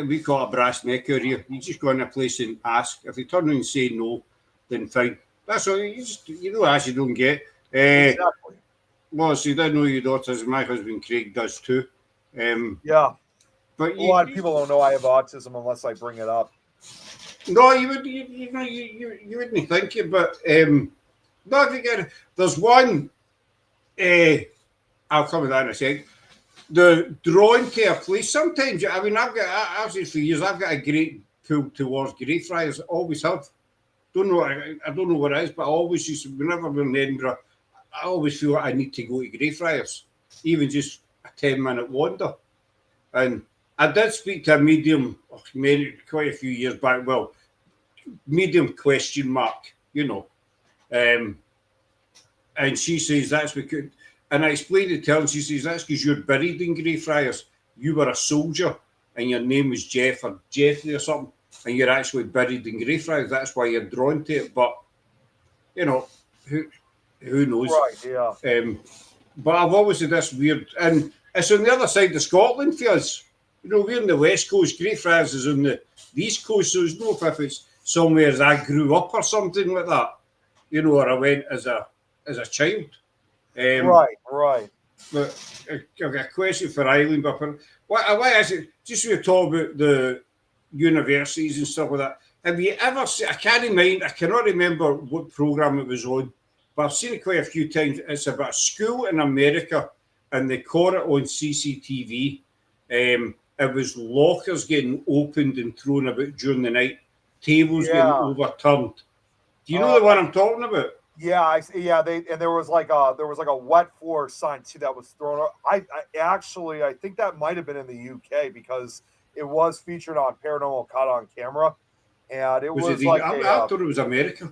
we call it a brass neck out here. You just go in a place and ask. If they turn around and say no, then fine. That's all. Ask, you don't get. Exactly. Well, so you don't know your daughters. My husband Craig does too. Yeah, but a lot of people don't know I have autism unless I bring it up. No, you wouldn't think it, but no, I think there's one. I'll come to that in a second. The drawing to a place. Sometimes, I've said for years, I've got a great pull towards Greyfriars. Always have. I don't know what it is, but I always used to, whenever we're in Edinburgh, I always feel like I need to go to Greyfriars, even just a 10-minute wander. And I did speak to a medium quite a few years back. Well, medium ? And she says that's because. And I explained it to her, and she says, that's because you're buried in Greyfriars. You were a soldier, and your name was Jeff or Jeffrey or something, and you're actually buried in Greyfriars. That's why you're drawn to it. But, who knows? Right, yeah. But I've always had this weird, and it's on the other side of Scotland for us. We're on the west coast. Greyfriars is on the east coast, so it's no if it's somewhere as I grew up or something like that, or I went as a child. Right. But I've got a question for Eileen. But why is it? Just we talk about the universities and stuff like that. Have you ever seen? I cannot remember what program it was on, but I've seen it quite a few times. It's about a school in America, and they caught it on CCTV. It was lockers getting opened and thrown about during the night, tables getting overturned. Do you know the one I'm talking about? Yeah, there was like a wet floor sign too that was thrown up. I think that might have been in the UK, because it was featured on Paranormal Caught on Camera, and it was like I thought it was America.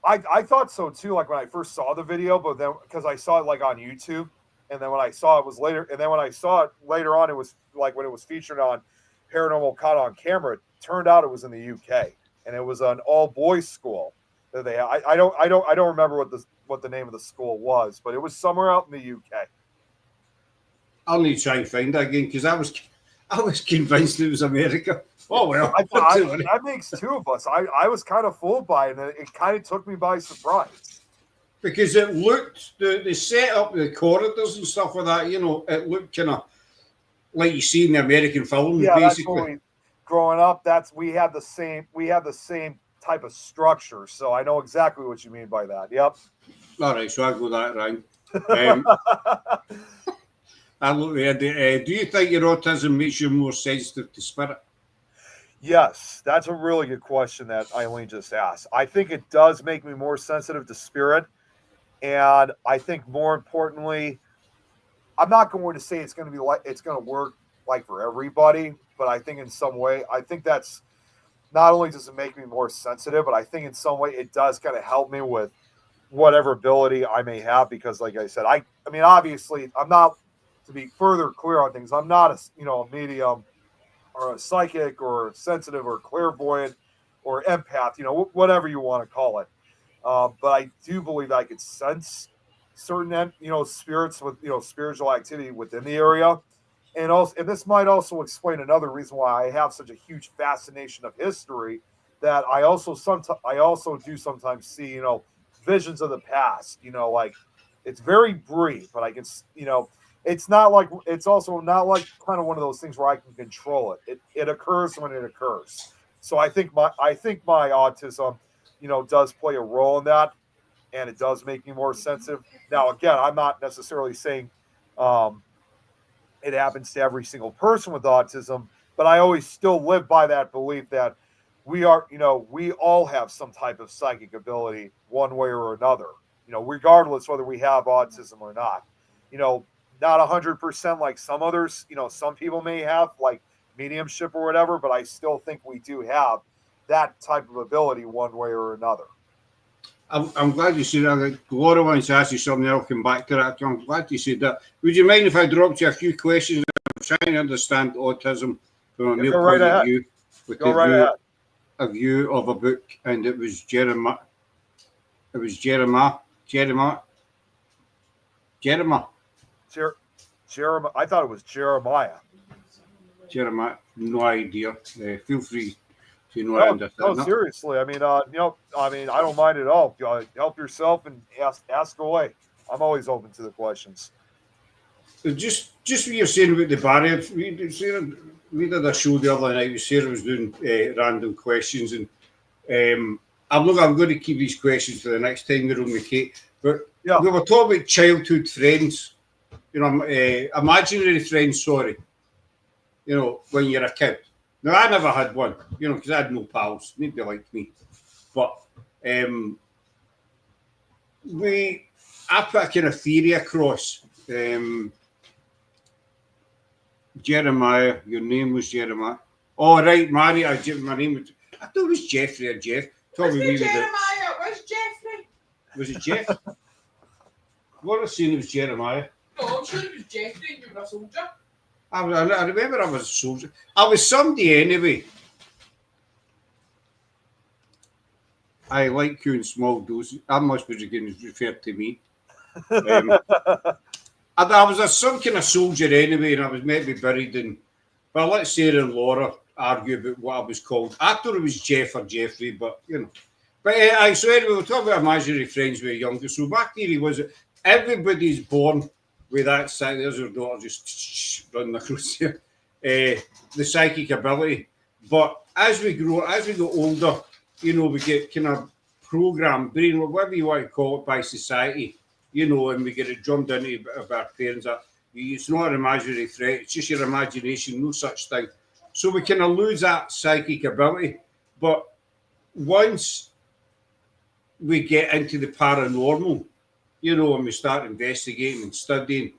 I thought so too. Like when I first saw the video, but then because I saw it like on YouTube, and then when I saw it was later, and then when I saw it later on, it was like when it was featured on Paranormal Caught on Camera. It turned out it was in the UK, and it was an all boys school. I don't remember what the name of the school was, but it was somewhere out in the UK. I'll need to try and find that again, because I was convinced it was America. Oh well, that makes two of us. I was kind of fooled by it, and it kind of took me by surprise. Because it looked the set up the corridors and stuff like that. It looked kind of like you see in the American films. Yeah, basically. Growing up, we had the same type of structure, so I know exactly what you mean by that. Yep. All right, so I'll go that round. I look there. Do you think your autism makes you more sensitive to spirit? Yes, that's a really good question that Eileen just asked. I think it does make me more sensitive to spirit. And I think more importantly, I'm not going to say it's going to be like it's going to work like for everybody, but I think in some way, I think that's not only does it make me more sensitive, but I think in some way it does kind of help me with whatever ability I may have. Because, like I said, I mean, obviously, I'm not to be further clear on things. I'm not a medium or a psychic or sensitive or clairvoyant or empath, whatever you want to call it. But I do believe I could sense certain, spirits with, spiritual activity within the area. And this might also explain another reason why I have such a huge fascination of history. That I also do sometimes see, visions of the past. Like it's very brief, but I can, it's also not like kind of one of those things where I can control it. It occurs when it occurs. So I think my autism, does play a role in that, and it does make me more sensitive. Now, again, I'm not necessarily saying um, it happens to every single person with autism, but I always still live by that belief that we all have some type of psychic ability one way or another, regardless whether we have autism or not. You know, not 100% like some others, some people may have like mediumship or whatever, but I still think we do have that type of ability one way or another. I'm glad you said that. Laura wants to ask you something. I'll come back to that. I'm glad you said that. Would you mind if I dropped you a few questions? I'm trying to understand autism from a Yeah, male go right point of ahead. view, with Go the right ahead. view of a book, and it was Jeremiah. It was Jeremiah, Jer- Jeremiah. I thought it was Jeremiah. Jeremiah. No idea. Feel free to know I No, no, understand that. seriously. I mean, I don't mind at all. Help yourself and ask away. I'm always open to the questions. Just what you're saying about the barriers, we did a show the other night. Sarah was doing random questions, and I'm going to keep these questions for the next time we're on the Kate. But Yeah, we were talking about childhood friends, imaginary friends. Sorry, when you're a kid. Now I never had one, because I had no pals. Nobody liked me, but um, we I put a kind of theory across. Jeremiah, your name was Jeremiah. Oh, right, Mary, my name was. I thought it was Jeffrey or Jeff. Where's Told me the with it. Jeremiah? Where's Jeffrey? Was it Jeff? What I seen it was Jeremiah. No, I'm sure it was Jeffrey and you were a soldier. I remember I was a soldier. I was somebody anyway. I like you in small doses. That must be referred to me. I was some kind of soldier anyway, and I was maybe buried in. Well, let's Sarah and Laura argue about what I was called. I thought it was Jeff or Jeffrey, but But so anyway, we're talking about imaginary friends when we were younger. So my theory was that everybody's born with that side. There's your daughter just running across here. The psychic ability. But as we get older, we get kind of programmed, brain, whatever you want to call it, by society, and we get it drummed into our parents that it's not an imaginary threat, it's just your imagination, no such thing. So we kind of lose that psychic ability. But once we get into the paranormal, and we start investigating and studying,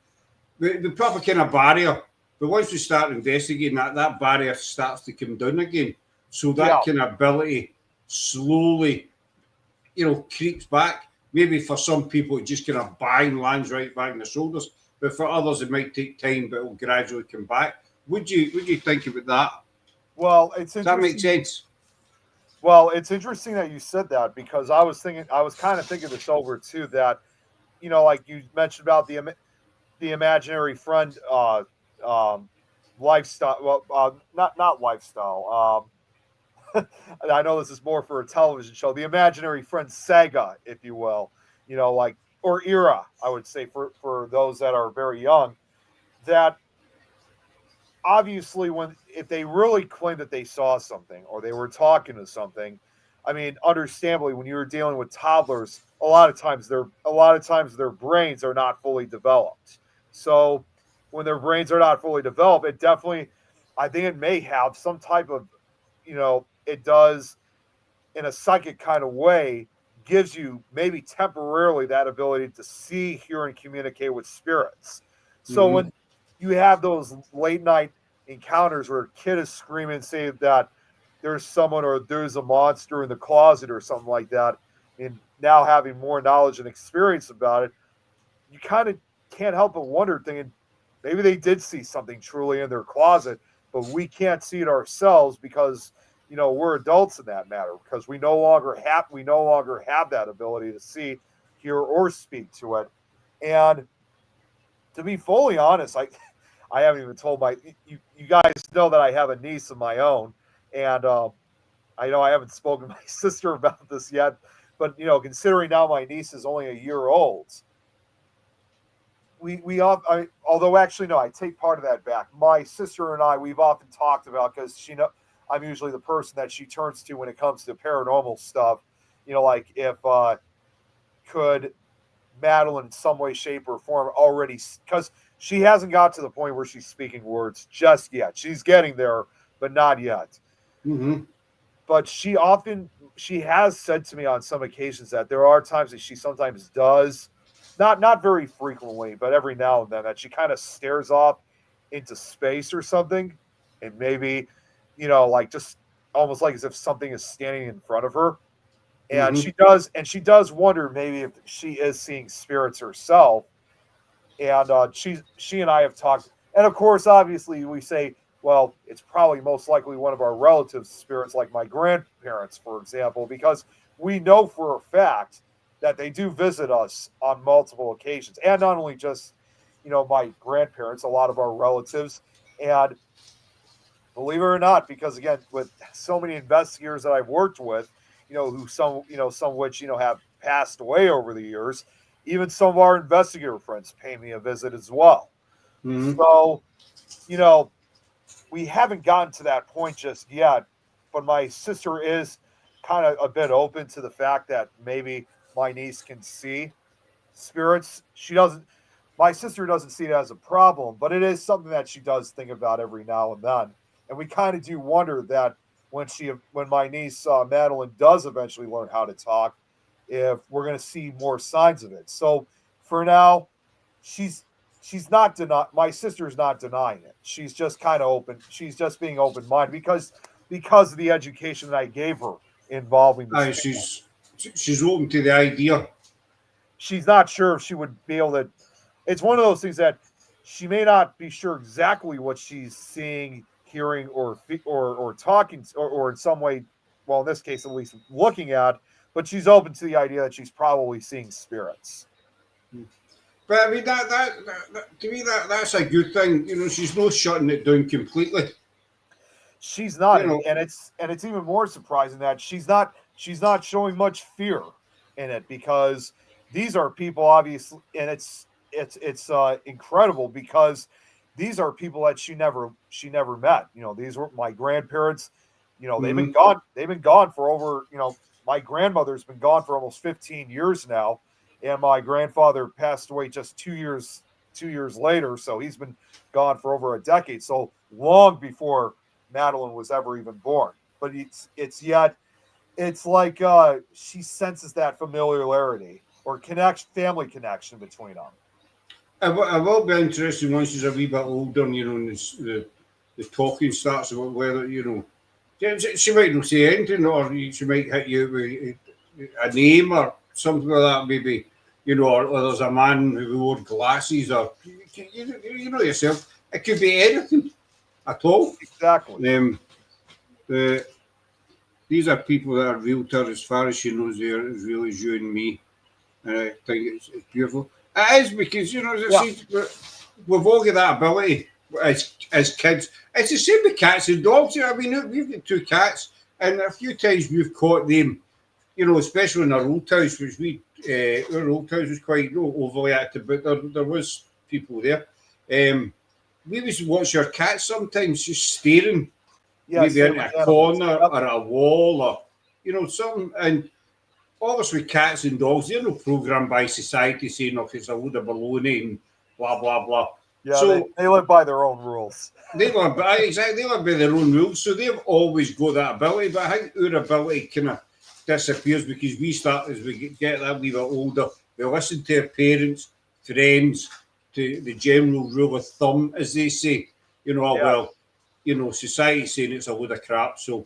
the proper kind of barrier. But once we start investigating, that barrier starts to come down again. So that kind of ability slowly, creeps back. Maybe for some people, it just kind of bang lands right back in the shoulders. But for others, it might take time, but it will gradually come back. Would you think about that? well, it's Does that make interesting. sense? Well, it's interesting that you said that because I was kind of thinking this over too. That like you mentioned about the imaginary friend um, lifestyle. Well, not lifestyle. I know this is more for a television show. The imaginary friend saga, if you will, like or era, I would say for those that are very young. That obviously when if they really claim that they saw something or they were talking to something, I mean, understandably, when you're dealing with toddlers, a lot of times their brains are not fully developed. So when their brains are not fully developed, it definitely, I think it may have some type of it does in a psychic kind of way, gives you maybe temporarily that ability to see, hear, and communicate with spirits. So when you have those late night encounters where a kid is screaming, saying that there's someone or there's a monster in the closet or something like that, and now having more knowledge and experience about it, you kind of can't help but wonder, thinking maybe they did see something truly in their closet, but we can't see it ourselves because we're adults in that matter, because we no longer have that ability to see, hear, or speak to it. And to be fully honest, I haven't even told you guys know that I have a niece of my own, and I know I haven't spoken to my sister about this yet, but considering now my niece is only a year old, although actually no, I take part of that back. My sister and I, we've often talked about, because I'm usually the person that she turns to when it comes to paranormal stuff. Like if could Madeline in some way, shape, or form already, because she hasn't got to the point where she's speaking words just yet. She's getting there, but not yet. Mm-hmm. But she has said to me on some occasions that there are times that she sometimes does, not very frequently, but every now and then, that she kind of stares off into space or something, and maybe, like just almost like as if something is standing in front of her. And she does wonder maybe if she is seeing spirits herself. And she and I have talked, and of course, obviously, we say, well, it's probably most likely one of our relatives' spirits, like my grandparents, for example, because we know for a fact that they do visit us on multiple occasions, and not only just, my grandparents, a lot of our relatives, and believe it or not, because again, with so many investigators that I've worked with, who some of which have passed away over the years, even some of our investigator friends pay me a visit as well. So, we haven't gotten to that point just yet, but my sister is kind of a bit open to the fact that maybe my niece can see spirits. My sister doesn't see it as a problem, but it is something that she does think about every now and then. And we kind of do wonder that when my niece Madeline does eventually learn how to talk, if we're going to see more signs of it. So for now, she's not my sister's not denying it. She's just kind of open. She's just being open minded because of the education that I gave her involving the she's open to the idea. She's not sure if she would be able to. It's one of those things that she may not be sure exactly what she's seeing, hearing, or talking, or in some way, well, in this case at least, looking at. But she's open to the idea that she's probably seeing spirits. But I mean that to me that's a good thing. She's not shutting it down completely. She's not, and it's even more surprising that she's not showing much fear in it, because these are people, obviously, and it's incredible, because these are people that she never met. These were my grandparents. They've been gone for over, my grandmother's been gone for almost 15 years now, and my grandfather passed away just 2 years later, so he's been gone for over a decade, so long before Madeline was ever even born. But it's like she senses that familiarity or family connection between them. I will be interested once she's a wee bit older, and the talking starts about whether she might not say anything, or she might hit you with a name or something like that, maybe, or there's a man who wore glasses, or you know yourself, it could be anything at all. Exactly. These are people that are realtor, as far as she knows, they're as real as you and me. And I think it's beautiful. It is, because we've all got that ability as kids. It's the same with cats and dogs. I mean, we've got 2 cats, and a few times we've caught them, especially in our old house, which our old house was quite overly active, but there was people there. We used to watch our cats sometimes just staring, maybe in a corner or a wall, or something. And obviously, cats and dogs, they're not programmed by society saying, it's a load of baloney and blah, blah, blah. Yeah, so they live by their own rules. they live by exactly. They live by their own rules, so they've always got that ability. But I think our ability kind of disappears because we start as we get that wee bit older. We listen to our parents, friends, to the general rule of thumb, as they say. You know, Yeah. well, you know, society's saying it's a load of crap, so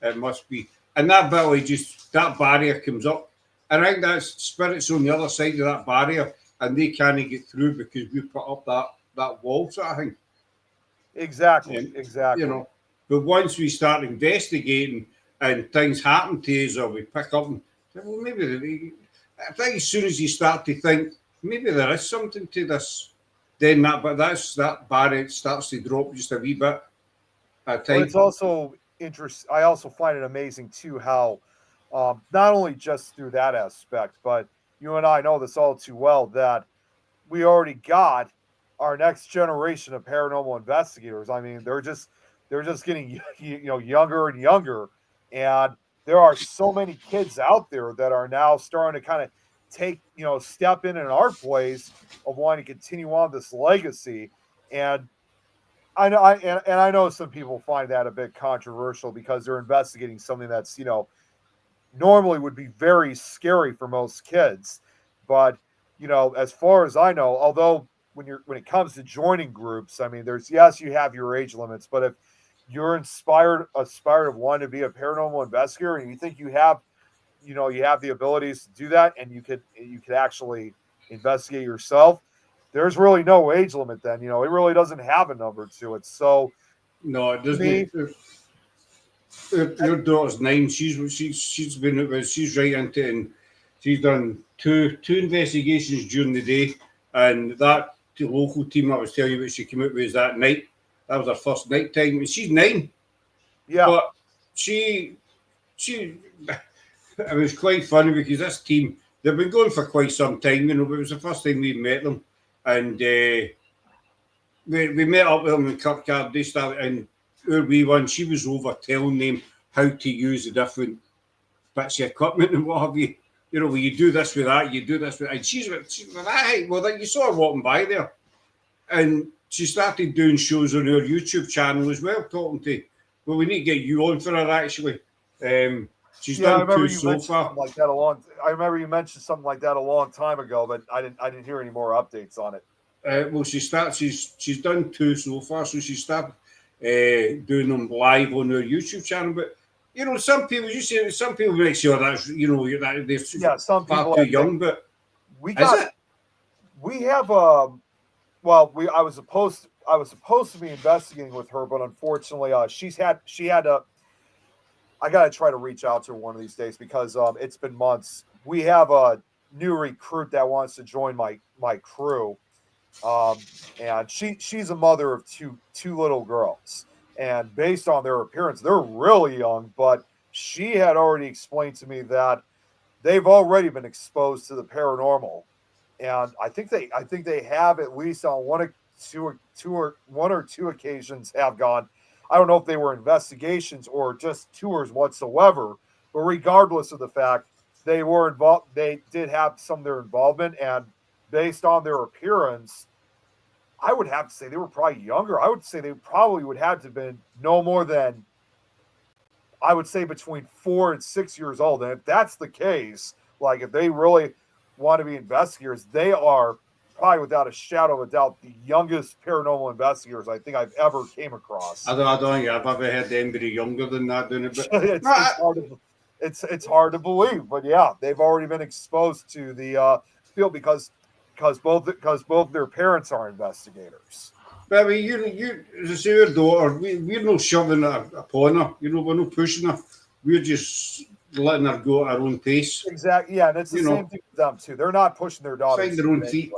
it must be. And that ability just that barrier comes up. I think that's spirits on the other side of that barrier, and they can't get through because we put up that wall sort of thing. Exactly. And, you Exactly. know, but once we start investigating and things happen to us or we pick up and say, well, I think as soon as you start to think, maybe there is something to this, then that barrier starts to drop just a wee bit at a But time. it's also interesting. I also find it amazing too how not only just through that aspect, but you and I know this all too well that we already got our next generation of paranormal investigators. I mean, they're just getting younger and younger, and there are so many kids out there that are now starting to kind of take step in our place of wanting to continue on this legacy. And I know, and I know some people find that a bit controversial because they're investigating something that's normally would be very scary for most kids. But as far as I know, although when it comes to joining groups, I mean, there's yes, you have your age limits, but if you're aspired of wanting to be a paranormal investigator, and you think you have the abilities to do that, and you could actually investigate yourself, there's really no age limit. Then it really doesn't have a number to it. So No, it to me, doesn't. Your daughter's 9. She's been she's right into it, and she's done two investigations during the day, and that local team I was telling you about she came out with that night. That was her first night time, and she's 9. yeah, But she it was quite funny because this team they've been going for quite some time, but it was the first time we met them, and we met up with them in Kirkyard. They started, and our wee one, she was over telling them how to use the different bits of equipment and what have you. You know, well, you do this with that, you do this with that. And she's like, hey, well, like, you saw her walking by there. And she started doing shows on her YouTube channel as well, talking to, well, we need to get you on for her, actually. She's yeah. I done remember 2 you so mentioned far. something like that a long. I remember you mentioned something like that a long time ago, but I didn't hear any more updates on it. Well, she's done 2 so far, so she started doing them live on her YouTube channel. But some people some people make sure that's that they're Yeah, some far people too have young. But we is got it? we have I was supposed to be investigating with her, but unfortunately she had to. I got to try to reach out to her one of these days because it's been months. We have a new recruit that wants to join my crew, and she's a mother of two little girls, and based on their appearance, they're really young. But she had already explained to me that they've already been exposed to the paranormal, and I think they have at least on one or two occasions have gone. I don't know if they were investigations or just tours whatsoever, but regardless of the fact, they were involved. They did have some of their involvement, and based on their appearance, I would have to say they were probably younger. I would say they probably would have to have been no more than I would say between 4 and 6 years old. And if that's the case, like if they really want to be investigators, they are probably without a shadow of a doubt the youngest paranormal investigators I think I've ever came across. I don't think I've ever heard anybody younger than that doing it. But it's, no, it's hard to it's hard to believe, but yeah, they've already been exposed to the field because both their parents are investigators. but I mean, as I say, your daughter, we're not shoving her upon her. We're not pushing her. We're just letting her go at her own pace. Exactly. Yeah, and it's the You same know, thing with them too. They're not pushing their daughters find their to own do feet.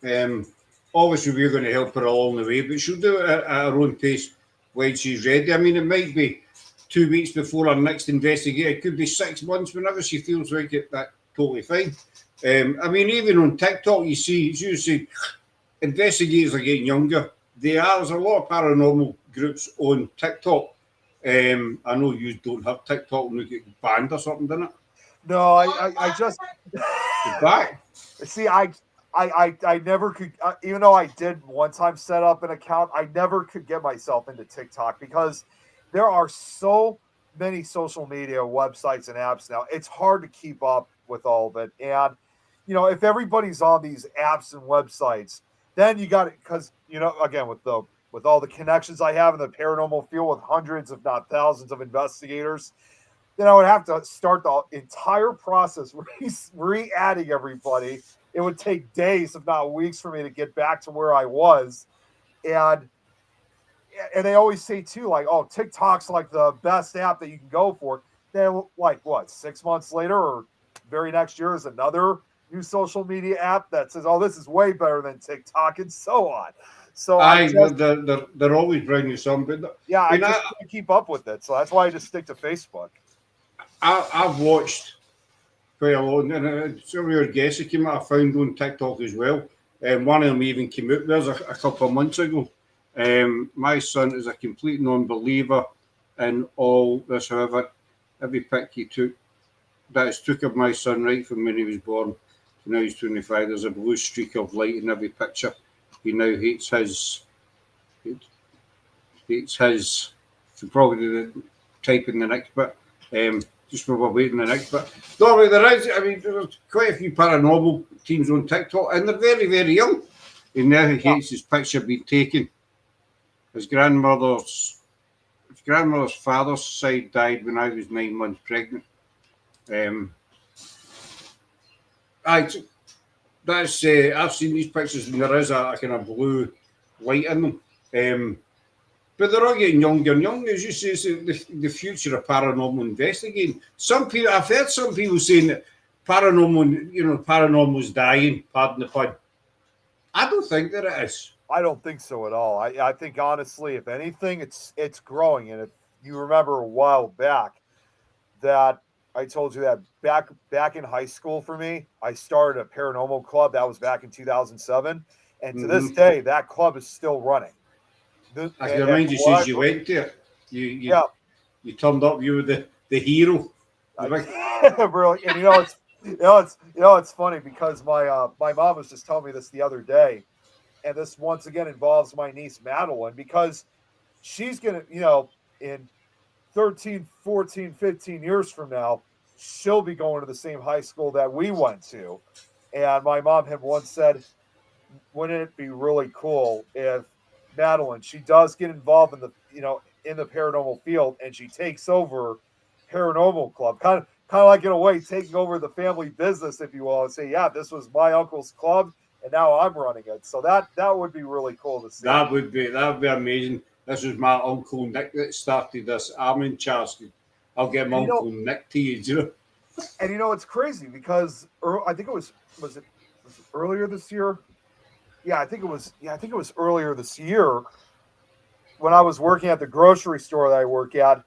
anything. Obviously, we're going to help her along the way, but she'll do it at her own pace when she's ready. I mean, it might be 2 weeks before our next investigation. It could be 6 months, whenever she feels like it. That's totally fine. I mean, even on TikTok, you see, as you say, investigators are getting younger. There's a lot of paranormal groups on TikTok. I know you don't have TikTok and you get banned or something, didn't it? No, I just It's back. see. I I never could, even though I did one time set up an account, I never could get myself into TikTok because there are so many social media websites and apps now. It's hard to keep up with all of it. And, if everybody's on these apps and websites, then you got it because, again, with all the connections I have in the paranormal field with hundreds, if not thousands of investigators, then I would have to start the entire process re-adding everybody. It would take days, if not weeks, for me to get back to where I was. And they always say too, like, oh, TikTok's like the best app that you can go for. Then, like, what, 6 months later or very next year is another new social media app that says, oh, this is way better than TikTok, and so on. So they're always bringing you something. yeah, I I mean, just can't keep up with it. So that's why I just stick to Facebook. I've watched quite a lot, and some of your guests that came out, I found on TikTok as well. One of them even came out there a couple of months ago. My son is a complete non-believer in all this. However, every pic he took, that is took of my son right from when he was born to now he's 25. There's a blue streak of light in every picture. He now hates his. So probably type in the next bit. Just while we're waiting the next bit. No, I mean, there's quite a few paranormal teams on TikTok, and they're very, very young. And now he hates his picture being taken. His grandmother's father's side died when I was 9 months pregnant. I've seen these pictures, and there is a kind of blue light in them. But they're all getting younger and younger. As you say, it's the future of paranormal investigating. I've heard some people saying that paranormal's dying, pardon the pun. I don't think that it is. I don't think so at all. I think honestly, if anything, it's growing. And if you remember a while back that I told you that back in high school for me, I started a paranormal club. That was back in 2007. And to this day, that club is still running. I can remind you, since you went there, you turned up. You were the hero. Really, and it's funny because my mom was just telling me this the other day, and this once again involves my niece Madeline because she's gonna, in 13, 14, 15 years from now, she'll be going to the same high school that we went to, and my mom had once said, "Wouldn't it be really cool if Madeline, she does get involved in the paranormal field, and she takes over paranormal club, kind of like in a way taking over the family business, if you will, and say, yeah, this was my uncle's club, and now I'm running it." So that would be really cool to see. That would be amazing. This was my Uncle Nick that started this. I'm in charge. I'll get my Uncle Nick to you. And it's crazy because I think it was it earlier this year. Yeah, I think it was earlier this year when I was working at the grocery store that I work at.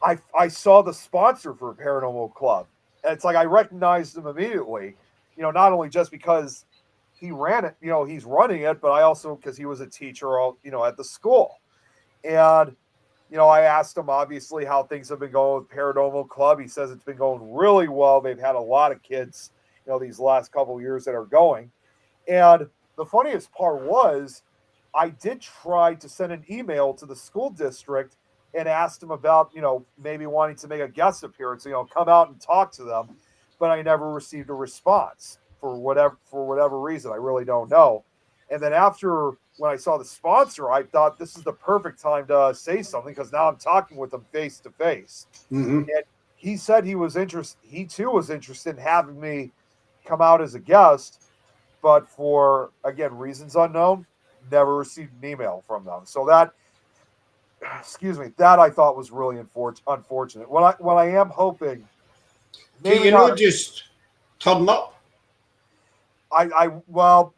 I saw the sponsor for Paranormal Club. And it's like I recognized him immediately, not only just because he ran it, he's running it, but I also because he was a teacher, at the school. And, I asked him obviously how things have been going with Paranormal Club. He says it's been going really well. They've had a lot of kids, these last couple of years that are going. And the funniest part was I did try to send an email to the school district and asked them about, maybe wanting to make a guest appearance, come out and talk to them. But I never received a response for whatever reason. I really don't know. And then after when I saw the sponsor, I thought this is the perfect time to say something because now I'm talking with them face to face. And he said he too was interested in having me come out as a guest, but for, again, reasons unknown, never received an email from them. So that I thought was really unfortunate. What I am hoping, maybe just turn up. Well,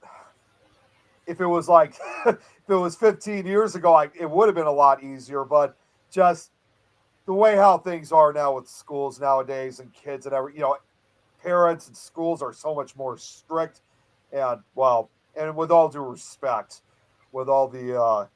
if it was like if it was 15 years ago, it would have been a lot easier. But just the way how things are now with schools nowadays and kids and parents and schools are so much more strict. And with all due respect, with all the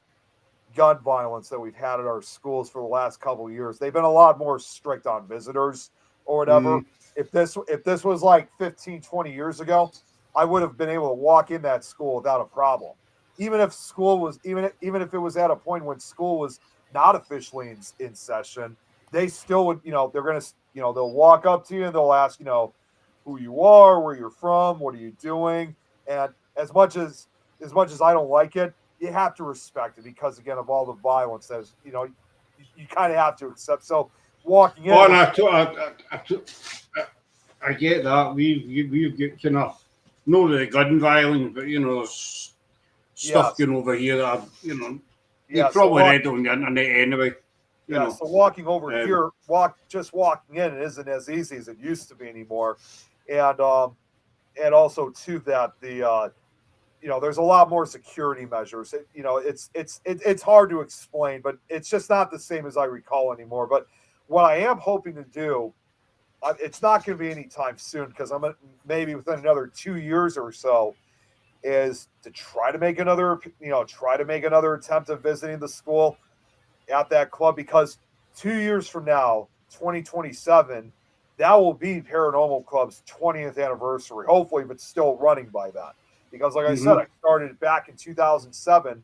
gun violence that we've had at our schools for the last couple of years, they've been a lot more strict on visitors or whatever. If this was like 15, 20 years ago, I would have been able to walk in that school without a problem. Even if school was even if it was at a point when school was not officially in session, they still would, they're gonna, they'll walk up to you and they'll ask, who you are, where you're from, what are you doing, and as much as I don't like it, you have to respect it because again of all the violence that is, you kind of have to accept. So walking in, Oh, and I get that. We get kind of know the gun violence, but there's stuff yes, going over here that you yeah, probably read on the internet anyway. So walking over Um, here, walking in, it isn't as easy as it used to be anymore, and also too that there's a lot more security measures. It's hard to explain, but it's just not the same as I recall anymore. But what I am hoping to do, it's not going to be anytime soon because I'm gonna, maybe within another 2 years or so, is to try to make another attempt at visiting the school at that club because 2 years from now, 2027, that will be Paranormal Club's 20th anniversary. Hopefully, if it's still running by then. Because, like I said, I started back in 2007,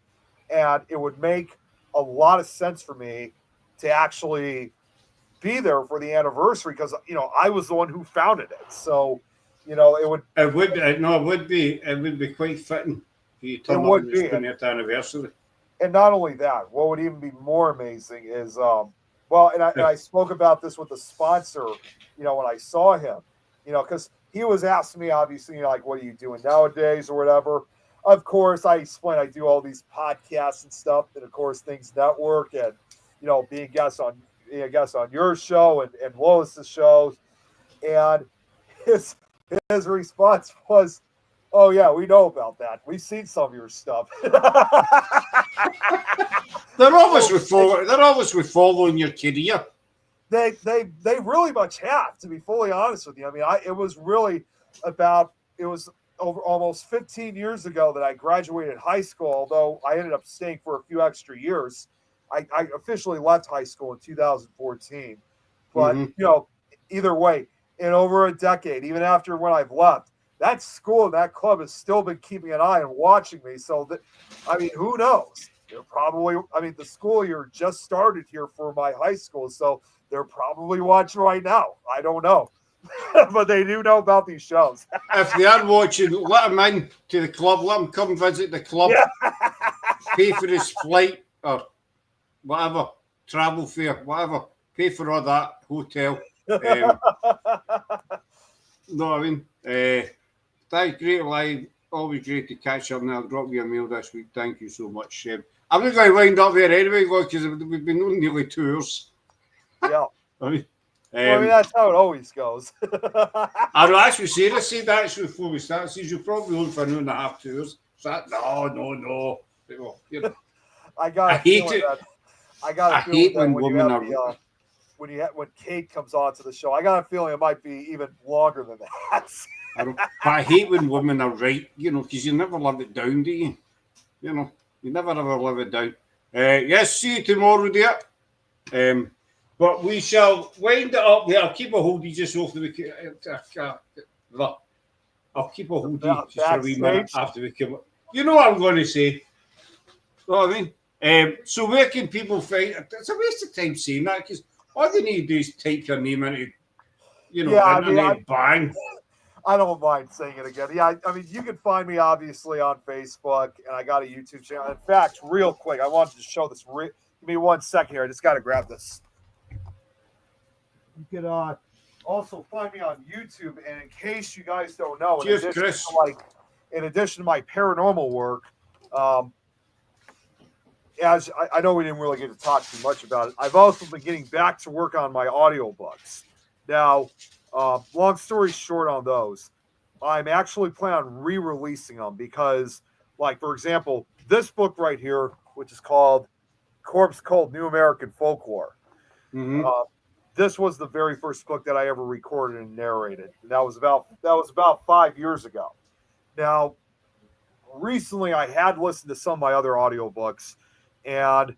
and it would make a lot of sense for me to actually be there for the anniversary because I was the one who founded it. So, it would. it would no, it would be quite fitting if you turn up on the 20th anniversary. And not only that, what would even be more amazing is, and I spoke about this with the sponsor, when I saw him, because he was asking me, obviously, like, what are you doing nowadays or whatever. Of course, I explained I do all these podcasts and stuff, and of course, Things Network, and being a guest on your show and Lois's shows, and his response was, "Oh yeah, we know about that. We've seen some of your stuff." They're always following your career. They really much have, to be fully honest with you. I mean, it was over almost 15 years ago that I graduated high school, although I ended up staying for a few extra years. I officially left high school in 2014. But, either way, in over a decade, even after when I've left, that school and that club has still been keeping an eye and watching me. So, who knows? They're probably, the school year just started here for my high school. So they're probably watching right now. I don't know. But they do know about these shows. If they are watching, let them in to the club. Let them come visit the club. Yeah. Pay for his flight or whatever, travel fare, whatever. Pay for all that, hotel. Thanks, great line. Always great to catch up. Now, I'll drop you a mail this week. Thank you so much, Seb. I'm not going to wind up there anyway, because we've been on nearly 2 hours. Yeah. That's how it always goes. I'll actually say this, actually, before we start, you're probably on for 1.5 2 hours. So no. Well, I hate it. I hate when women are. When Kate comes on to the show, I got a feeling it might be even longer than that. I hate when women are right, because you never live it down, do you? You never ever live it down. Yes, see you tomorrow, dear. But we shall wind it up there. I'll keep a hold of you just after we I'll keep a hold of you just for a wee minute after we come up. You know what I'm going to say. You know what I mean? So where can people find it? It's a waste of time saying that because all they need to do is type your name into, internet, bang. I don't mind saying it again. Yeah, you can find me obviously on Facebook, and I got a YouTube channel. In fact, real quick, I wanted to show this. Give me 1 second here. I just got to grab this. You could also find me on YouTube, and in case you guys don't know, in addition to my paranormal work, as I know we didn't really get to talk too much about it, I've also been getting back to work on my audiobooks. Now, long story short on those, I'm actually planning on re-releasing them because, like, for example, this book right here, which is called Corpse Cult New American Folklore. Mm-hmm. This was the very first book that I ever recorded and narrated. And that was about 5 years ago. Now, recently I had listened to some of my other audiobooks, and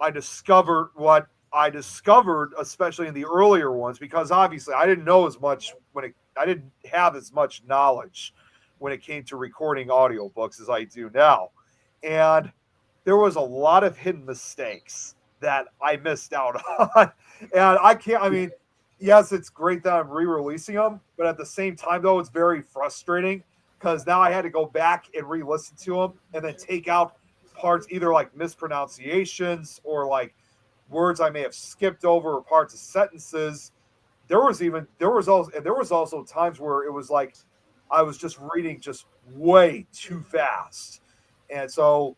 I discovered what I discovered, especially in the earlier ones, because obviously I didn't know as much I didn't have as much knowledge when it came to recording audiobooks as I do now. And there was a lot of hidden mistakes that I missed out on. And I mean, yes, it's great that I'm re-releasing them, but at the same time, though, it's very frustrating because now I had to go back and re-listen to them and then take out parts, either like mispronunciations or like words I may have skipped over or parts of sentences. There was also times where it was like I was just reading just way too fast. And so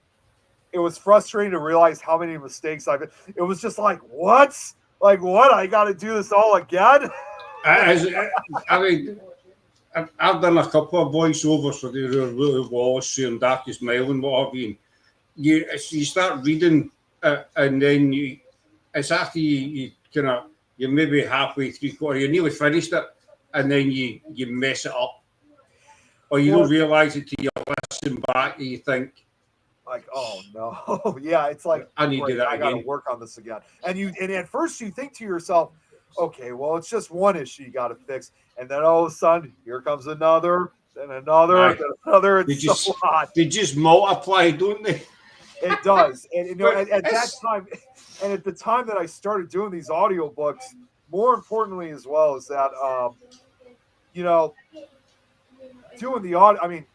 it was frustrating to realize how many mistakes it was just like, what? Like what? I got to do this all again? As, I mean, I've done a couple of voiceovers for the Willie Wallace and Darkest Mile and what have you. You start reading and then it's after you kind of, you're maybe halfway through, or you're nearly finished it, and then you mess it up. Or you don't realise it till you listen back and you think, like, oh no. Yeah, it's like, I need to do that I again. gotta work on this again. And at first you think to yourself, okay, well, it's just one issue you gotta fix. And then all of a sudden, here comes another, then another, then another. It's a lot. They just multiply, don't they? It does. And you know, at that time, and at the time that I started doing these audiobooks, more importantly as well, is that you know, doing the audio, I mean,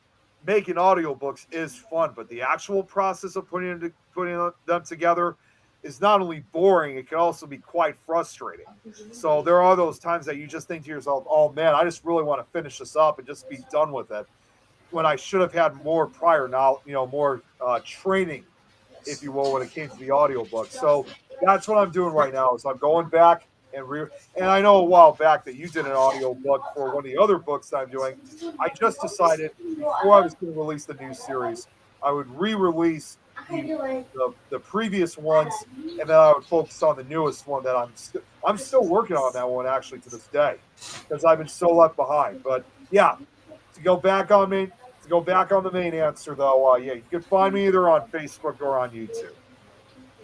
making audiobooks is fun, but the actual process of putting them together is not only boring, it can also be quite frustrating. So there are those times that you just think to yourself, oh man, I just really want to finish this up and just be done with it, when I should have had more prior now, more training, if you will, when it came to the audiobook. So that's what I'm doing right now, is I'm going back and I know a while back that you did an audiobook for one of the other books that I'm doing. I just decided before I was going to release the new series, I would re-release the previous ones, and then I would focus on the newest one that I'm still working on that one actually to this day, because I've been so left behind. But yeah, to go back on the main answer though, yeah, you can find me either on Facebook or on YouTube.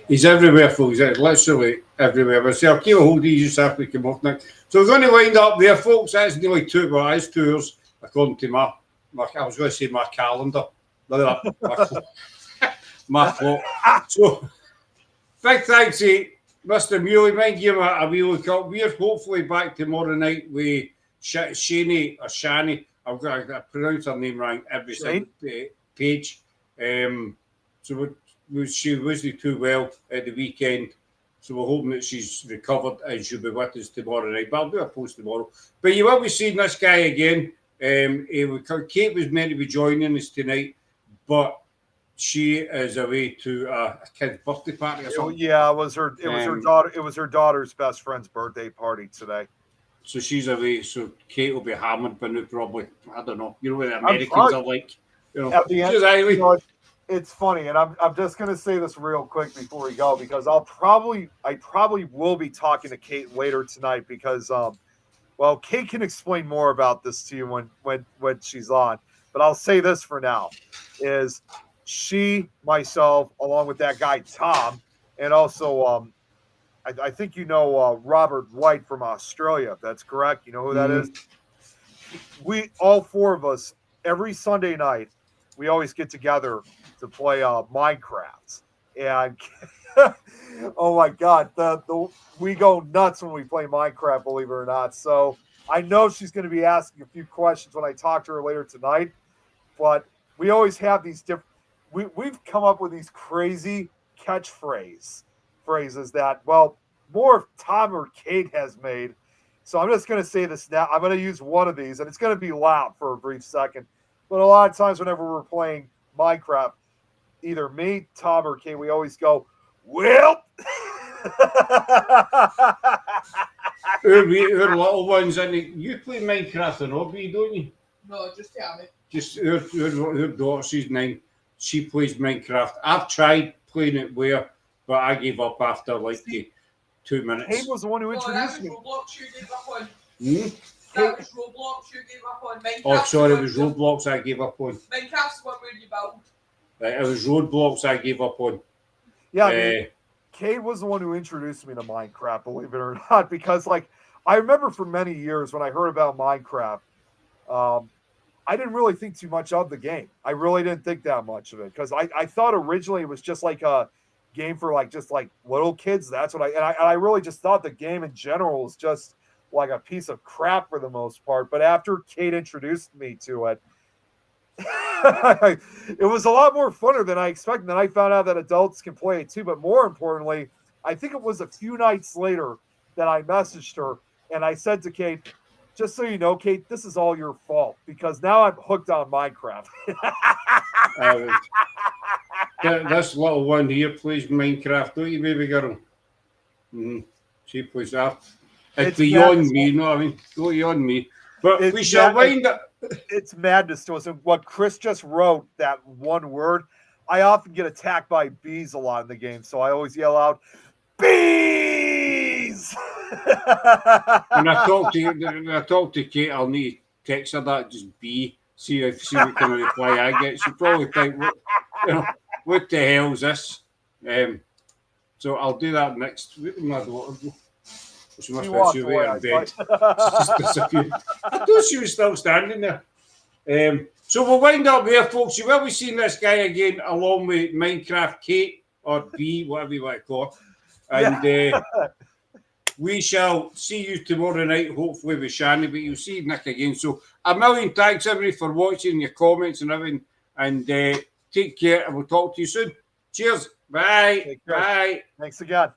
He's everywhere, folks. He's literally everywhere. But I'll keep a hold of you just after we come off now. So we're going to wind up there, folks. That's nearly 2 hours, according to my I was going to say my calendar. Look at that. My clock. So, big thanks to Mr. Mulae. Mind you, a wee look up. We're hopefully back tomorrow night with Shani or Shani. I've got to pronounce her name wrong every single page. So she wasn't too well at the weekend, so we're hoping that she's recovered and she'll be with us tomorrow night. But I'll do a post tomorrow. But you will be seeing this guy again. Kate was meant to be joining us tonight, but she is away to a kid's birthday party or something. Yeah, it was her daughter's best friend's birthday party today. So she's away. So Kate will be hammered, but probably, I don't know. You know what the Americans are like. At the end, it's funny, and I'm just gonna say this real quick before we go, because I probably will be talking to Kate later tonight, because well, Kate can explain more about this to you when she's on. But I'll say this for now: is she, myself, along with that guy Tom, and also I think Robert White from Australia. If that's correct, you know who that is. We all four of us every Sunday night, we always get together to play Minecraft, and oh my God, we go nuts when we play Minecraft, believe it or not. So I know she's going to be asking a few questions when I talk to her later tonight, but we always have these different. We've come up with these crazy phrases that, well, more of Tom or Kate has made. So I'm just going to say this now. I'm going to use one of these, and it's going to be loud for a brief second. But a lot of times whenever we're playing Minecraft, either me, Tom, or Kate, we always go, well. Our little ones, and you play Minecraft and hobby, don't you? No, just tell me. Just her daughter, she's 9. She plays Minecraft. I've tried playing it but I gave up after like 2 minutes. Kate was the one who introduced me. Roblox you gave up on. That was Roblox you gave up on. Minecraft, oh, sorry, it was Roblox I gave up on. Minecraft's the one where you build. It was Roblox I gave up on. Yeah, I mean, Kate was the one who introduced me to Minecraft, believe it or not, because like I remember for many years when I heard about Minecraft, I didn't really think too much of the game. I really didn't think that much of it because I thought originally it was just like a game for like just like little kids. That's what I really just thought the game in general was just like a piece of crap for the most part. But after Kate introduced me to it, it was a lot more funner than I expected. Then I found out that adults can play it too. But more importantly, I think it was a few nights later that I messaged her and I said to Kate, just so you know, Kate, this is all your fault because now I'm hooked on Minecraft. This little one here plays Minecraft, don't you, baby girl? She plays that. It's beyond me, you know what I mean? Go beyond me. But we shall wind up. It's madness to us. And what Chris just wrote, that one word, I often get attacked by bees a lot in the game. So I always yell out, bees! When I talk to Kate, I'll need to text her that just be see what kind of reply I get. She'll probably think, what the hell is this? So I'll do that next. Where did my daughter go? She must have been in bed. She just disappeared. I thought she was still standing there. So we'll wind up there, folks. You will be seeing this guy again along with Minecraft Kate or B, whatever you want to call her. And we shall see you tomorrow night, hopefully with Shannon, but you'll see Nick again. So a million thanks, everybody, for watching, your comments and everything. And take care, and we'll talk to you soon. Cheers. Bye. Bye. Thanks again.